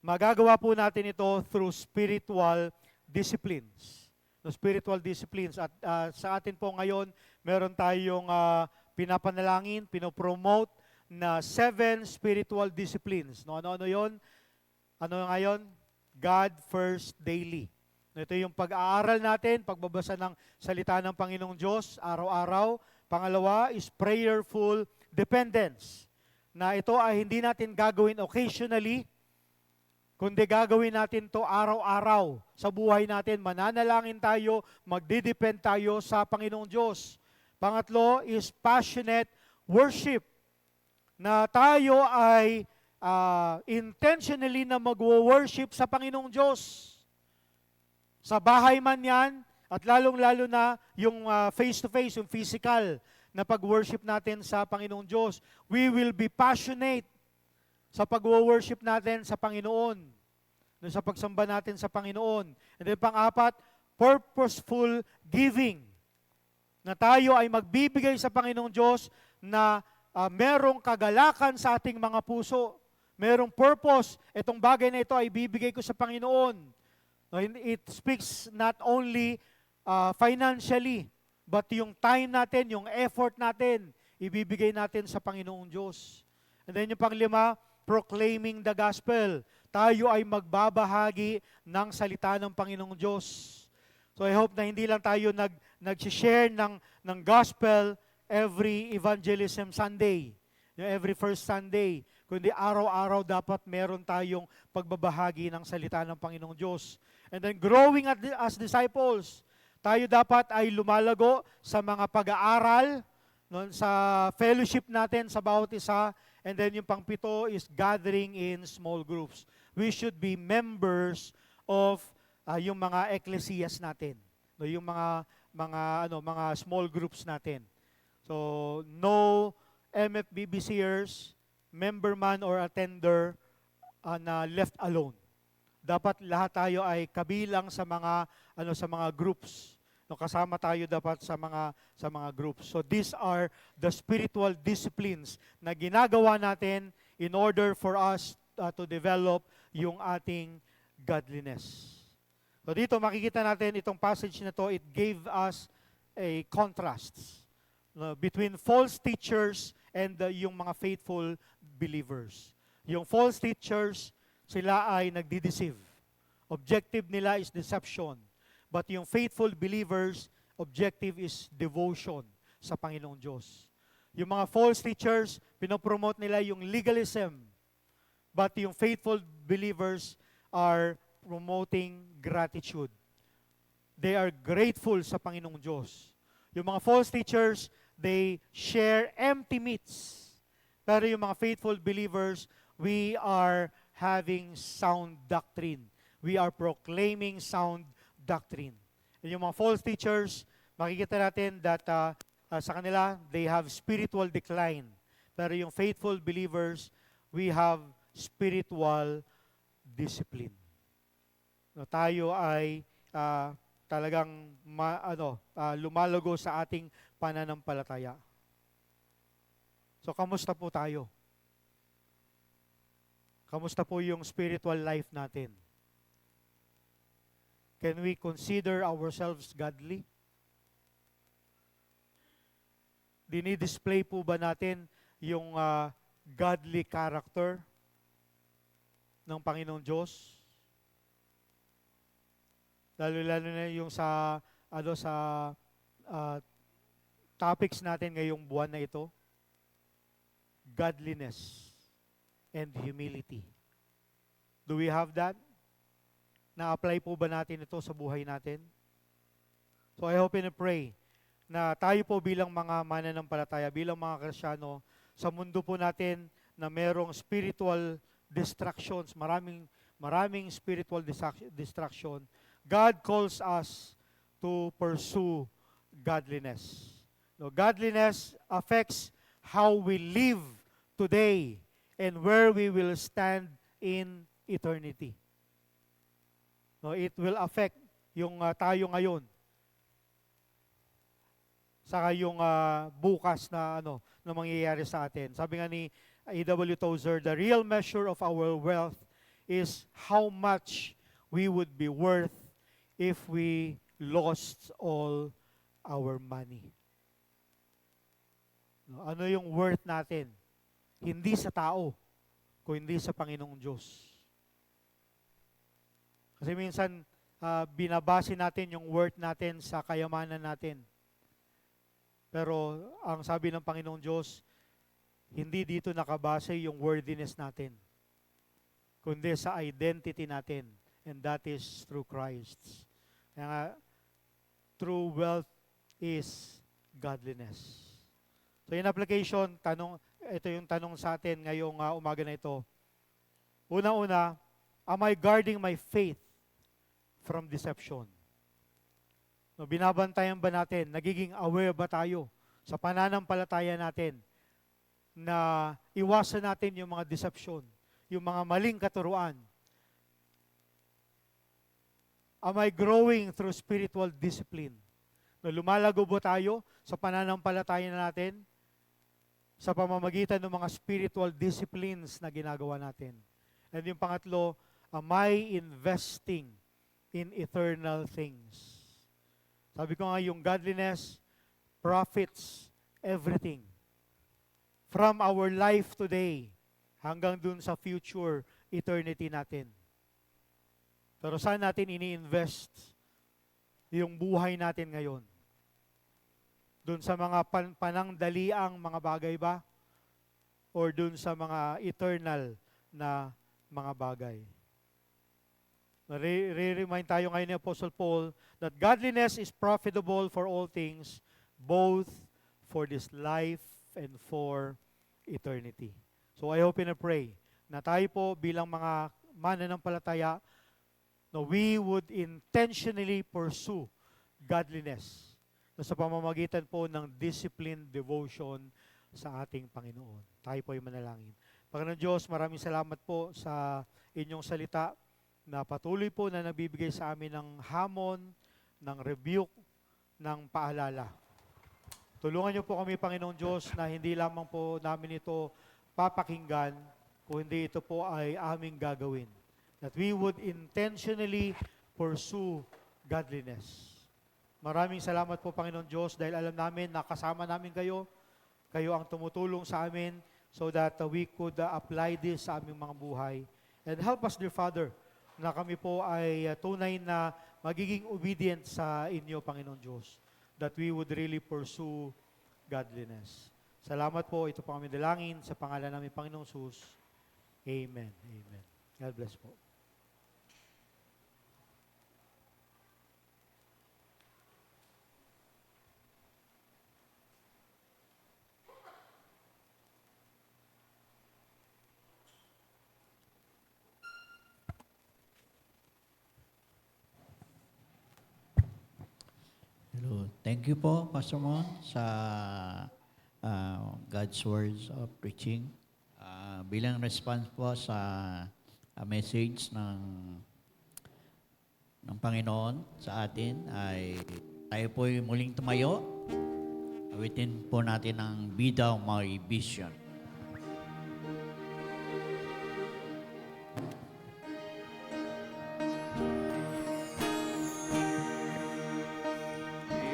Magagawa po natin ito through spiritual disciplines. No, spiritual disciplines. At sa atin po ngayon, meron tayong pinapanalangin, pinopromote na 7 spiritual disciplines. No, ano yon? Ano ngayon? God first daily. Ito yung pag-aaral natin, pagbabasa ng salita ng Panginoong Diyos araw-araw. Pangalawa is prayerful dependence. Na ito ay hindi natin gagawin occasionally, kundi gagawin natin to araw-araw sa buhay natin. Mananalangin tayo, magdidepend tayo sa Panginoong Diyos. Pangatlo is passionate worship. Na tayo ay intentionally na magwo-worship sa Panginoong Diyos. Sa bahay man yan, at lalong-lalo na yung face-to-face, yung physical na pag-worship natin sa Panginoong Diyos. We will be passionate sa pag-worship natin sa Panginoon, sa pagsamba natin sa Panginoon. And then pang-apat, purposeful giving. Na tayo ay magbibigay sa Panginoong Diyos na merong kagalakan sa ating mga puso. Merong purpose. Itong bagay na ito ay bibigay ko sa Panginoon. It speaks not only financially, but yung time natin, yung effort natin, ibibigay natin sa Panginoong Diyos. And then yung panglima, proclaiming the gospel. Tayo ay magbabahagi ng salita ng Panginoong Diyos. So I hope na hindi lang tayo nag-share ng gospel every evangelism Sunday, every first Sunday, kundi araw-araw dapat meron tayong pagbabahagi ng salita ng Panginoong Diyos. And then growing as disciples, tayo dapat ay lumalago sa mga pag-aaral no, sa fellowship natin sa bawat isa, and then yung pang-pito is gathering in small groups. We should be members of yung mga ecclesias natin, no, yung mga small groups natin. So no MFBBCers, member man or attender na left alone. Dapat lahat tayo ay kabilang sa mga groups. No, kasama tayo dapat sa mga groups. So these are the spiritual disciplines na ginagawa natin in order for us to develop yung ating godliness. So dito makikita natin itong passage na to, it gave us a contrast between false teachers and yung mga faithful believers. Yung false teachers, sila ay nagdi-deceive. Objective nila is deception. But yung faithful believers, objective is devotion sa Panginoong Diyos. Yung mga false teachers, pinopromote nila yung legalism. But yung faithful believers are promoting gratitude. They are grateful sa Panginoong Diyos. Yung mga false teachers, they share empty myths. Pero yung mga faithful believers, we are having sound doctrine. We are proclaiming sound doctrine. And yung mga false teachers, makikita natin that sa kanila, they have spiritual decline. Pero yung faithful believers, we have spiritual discipline. No, tayo ay talagang lumalago sa ating pananampalataya. So, kamusta po tayo? Kamusta po yung spiritual life natin? Can we consider ourselves godly? Dinidisplay po ba natin yung godly character ng Panginoong Diyos? Lalo-lalo na yung sa topics natin ngayong buwan na ito. Godliness and humility. Do we have that? Na-apply po ba natin ito sa buhay natin? So I hope and pray na tayo po bilang mga mananampalataya, bilang mga Kristiyano, sa mundo po natin na merong spiritual distractions, maraming spiritual distraction, God calls us to pursue godliness. No, godliness affects how we live today and where we will stand in eternity. No, it will affect yung tayo ngayon. Saka yung bukas na na mangyayari sa atin. Sabi nga ni A.W. Tozer, the real measure of our wealth is how much we would be worth if we lost all our money. No, ano yung worth natin? Hindi sa tao, kundi sa Panginoong Diyos. Kasi minsan, binabase natin yung worth natin sa kayamanan natin. Pero ang sabi ng Panginoong Diyos, hindi dito nakabase yung worthiness natin, kundi sa identity natin. And that is through Christ. Kaya nga, true wealth is godliness. So in application, ito yung tanong sa atin ngayong umaga na ito. Una-una, am I guarding my faith from deception? No, binabantayan ba natin? Nagiging aware ba tayo sa pananampalataya natin na iwasan natin yung mga deception, yung mga maling katuruan? Am I growing through spiritual discipline? No, lumalago ba tayo sa pananampalataya natin sa pamamagitan ng mga spiritual disciplines na ginagawa natin? And yung pangatlo, am I investing in eternal things? Sabi ko nga, yung godliness profits everything. From our life today hanggang dun sa future eternity natin. Pero saan natin ini-invest yung buhay natin ngayon? Dun sa mga panangdaliang mga bagay ba? Or dun sa mga eternal na mga bagay? Re-remind tayo ngayon ni Apostle Paul that godliness is profitable for all things, both for this life and for eternity. So I hope and I pray na tayo po bilang mga mananampalataya, no, we would intentionally pursue godliness no, sa pamamagitan po ng disciplined devotion sa ating Panginoon. Tayo po ay manalangin. Panginoon Diyos, maraming salamat po sa inyong salita na patuloy po na nagbibigay sa amin ng hamon, ng rebuke, ng paalala. Tulungan niyo po kami, Panginoong Diyos, na hindi lamang po namin ito papakinggan, kung hindi ito po ay aming gagawin. That we would intentionally pursue godliness. Maraming salamat po, Panginoon Diyos, dahil alam namin na kasama namin kayo. Kayo ang tumutulong sa amin so that we could apply this sa aming mga buhay. And help us, dear Father, na kami po ay tunay na magiging obedient sa inyo, Panginoon Diyos. That we would really pursue godliness. Salamat po. Ito po kami dalangin sa pangalan namin, Panginoong Jesus. Amen. Amen. God bless po. Hello. Thank you po, Pastor Mon, sa God's words of preaching. Bilang response po sa message ng Panginoon sa atin ay tayo po muling tumayo. Awitin po natin ang Be Thou My Vision.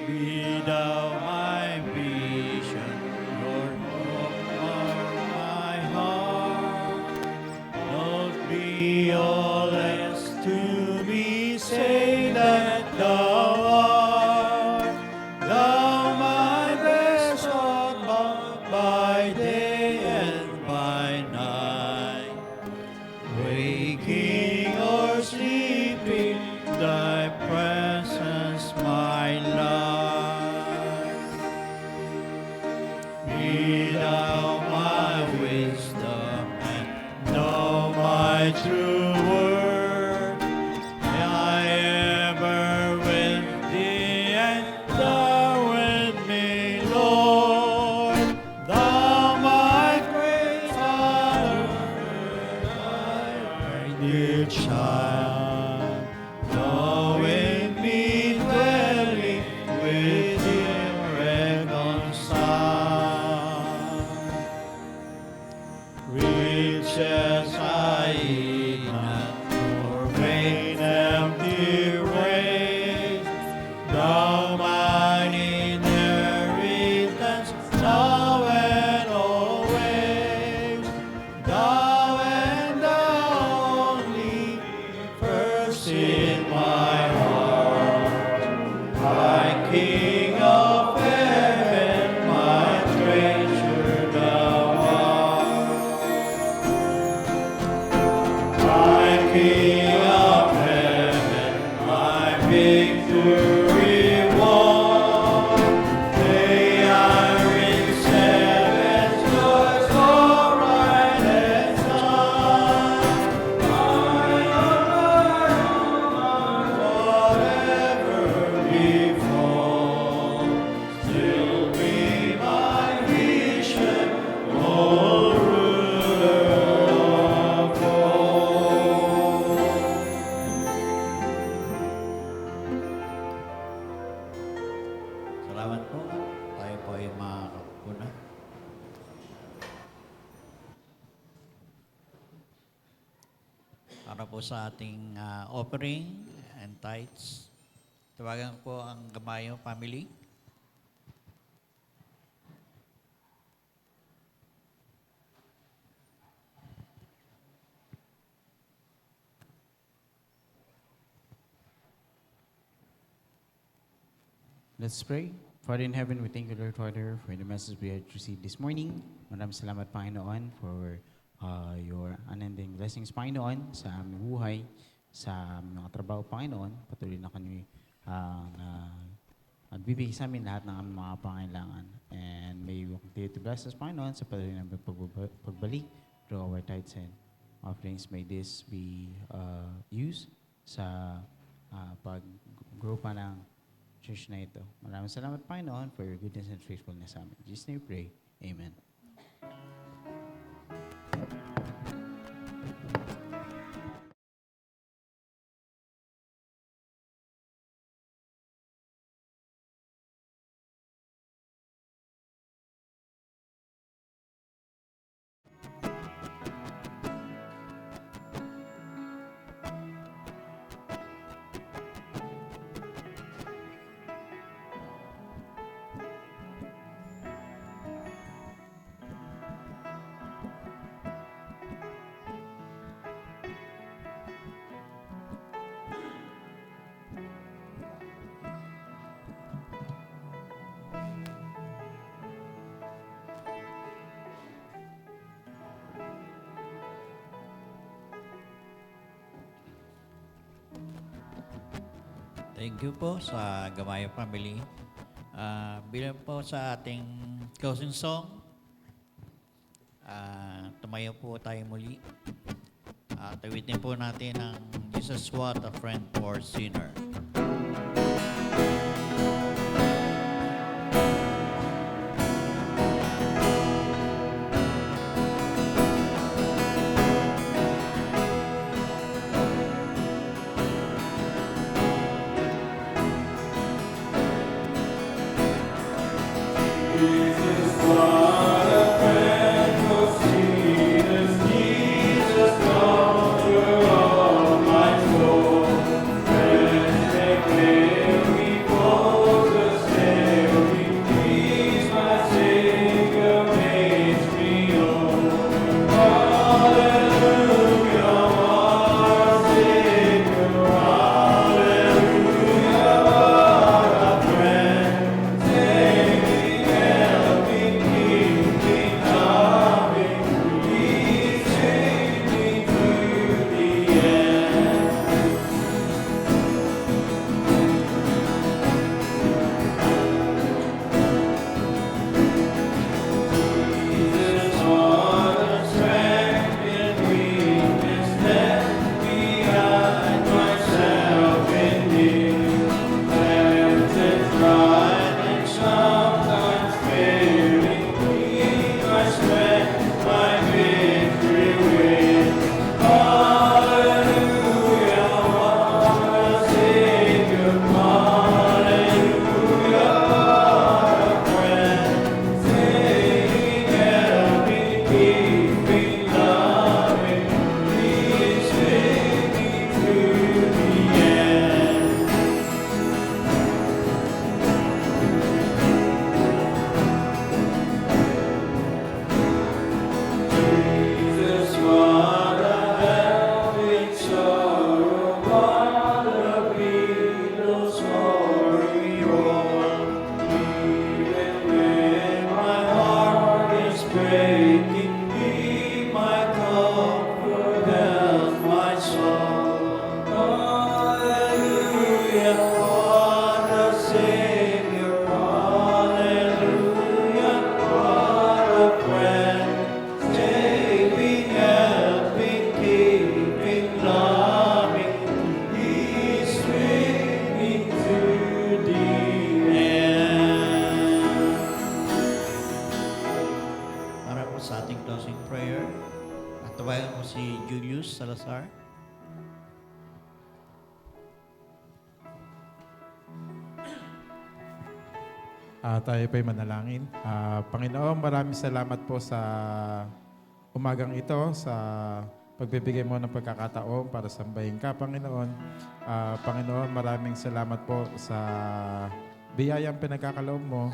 Be thou my vision, Lord of my heart. Don't be all else to me, say that thou art. Thou my best thought by day and by night. Waking or sleeping, thy presence my life. Be thou my wisdom and thou my true word. May I ever with thee and thou with me, Lord. Thou my great Father, my dear child. Thou in me dwelling with thee reconciled. Riches I eat not, nor vain empty ways. Thou mine inheritance, now and always. Thou and thou only, first in my heart. My King of heaven, my treasure thou art. My King of heaven, my victory won. May I ring seven stars for right and sun. Whatever befall, still be my vision, O ruler of all. Salamat po. Tayo po ay makakapuna. Para po sa ating offering and tithes, tawagan po ang Gamayo family. Let's pray. Father in heaven, we thank you, Lord Father, for the message we had received this morning. Maraming salamat, Panginoon, for your unending blessings, Panginoon, sa aming buhay, sa aming mga trabaho, Panginoon. Patuloy na kami na nagbibigay sa amin lahat ng aming mga pangailangan. And may you continue to bless us, Panginoon, sa patuloy na pagbalik through our tithes and offerings. May this be used sa pag-grow pa ng church na ito. Maraming salamat, Panginoon, for your goodness and faithfulness sa amin. In Jesus' name we pray. Amen. Thank you po sa Gamaya Family. Bilang po sa ating closing song, tumayo po tayo muli. Tawitin po natin ang Jesus What a Friend for Sinner. Sa ating closing prayer, at tawagan ko si Julius Salazar. Tayo pa'y manalangin. Panginoon, maraming salamat po sa umagang ito, sa pagbibigay mo ng pagkakataon para sambahin ka, Panginoon. Panginoon, maraming salamat po sa biyayang pinagkakaloob mo.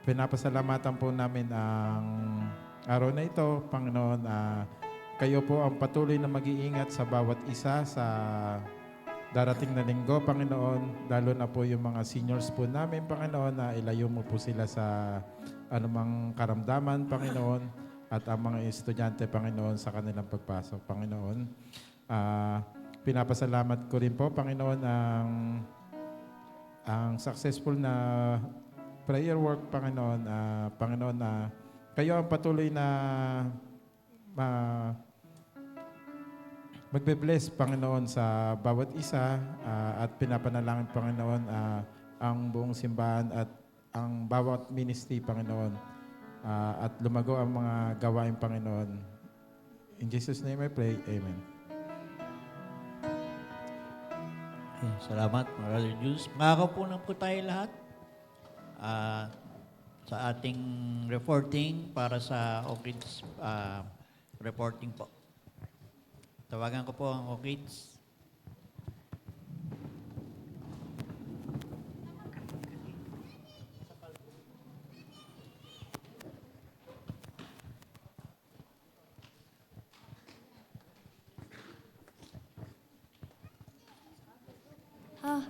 Pinapasalamatan po namin ang araw na ito, Panginoon. Kayo po ang patuloy na mag-iingat sa bawat isa sa darating na linggo, Panginoon. Lalo na po yung mga seniors po namin, Panginoon, na ilayo mo po sila sa anumang karamdaman, Panginoon. At ang mga estudyante, Panginoon, sa kanilang pagpasok, Panginoon. Pinapasalamat ko rin po, Panginoon, ang successful na prayer work, Panginoon. Panginoon, kayo ang patuloy na magbe-bless, Panginoon, sa bawat isa at pinapanalangin, Panginoon, ang buong simbahan at ang bawat ministry, Panginoon, at lumago ang mga gawain, Panginoon. In Jesus' name I pray, Amen. Okay, salamat, Brother Jules. Makakaupo na po tayo lahat sa ating reporting para sa OKIDS reporting po. Tawagan ko po ang OKIDS. Ah.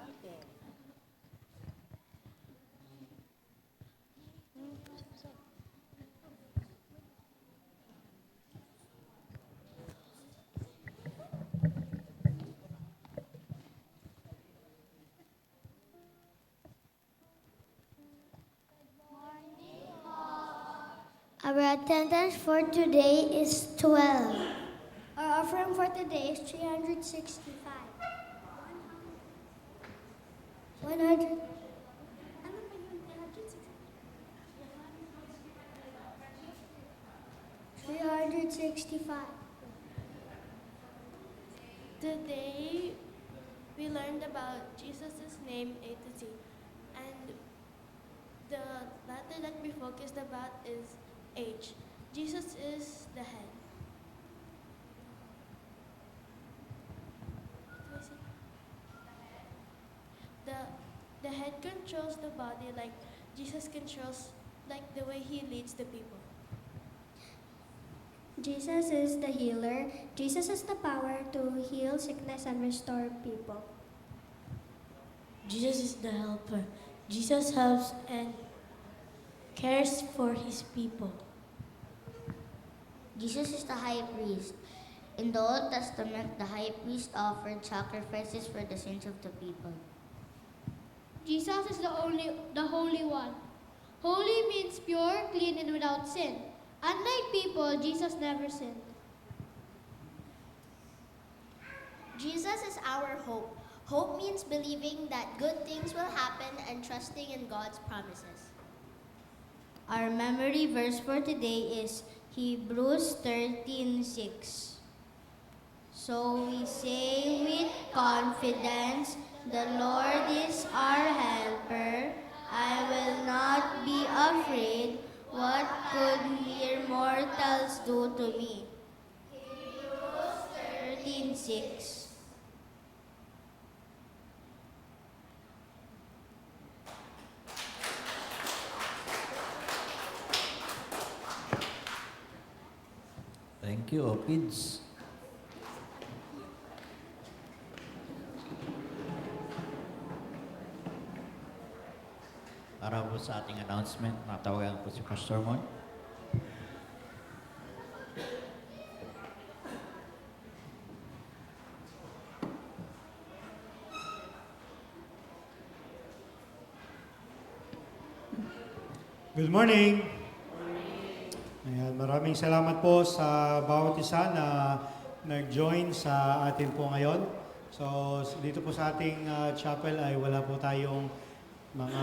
Our attendance for today is 12. Our offering for today is 365. 100. 365. Today, we learned about Jesus' name A to Z. And the letter that we focused about is H. Jesus is the head. The head controls the body like Jesus controls, like the way he leads the people. Jesus is the healer. Jesus has the power to heal sickness and restore people. Jesus is the helper. Jesus helps and cares for his people. Jesus is the high priest. In the Old Testament, the high priest offered sacrifices for the sins of the people. Jesus is the Holy One. Holy means pure, clean, and without sin. Unlike people, Jesus never sinned. Jesus is our hope. Hope means believing that good things will happen and trusting in God's promises. Our memory verse for today is Hebrews 13:6. So we say with confidence, the Lord is our helper. I will not be afraid. What could mere mortals do to me? Hebrews 13:6. Thank you, OKIDS. Para po sa ating announcement, matawagan po si Pastor Mon. Good morning. Ayan, maraming salamat po sa bawat isa na nag-join sa atin po ngayon. So, dito po sa ating chapel ay wala po tayong mga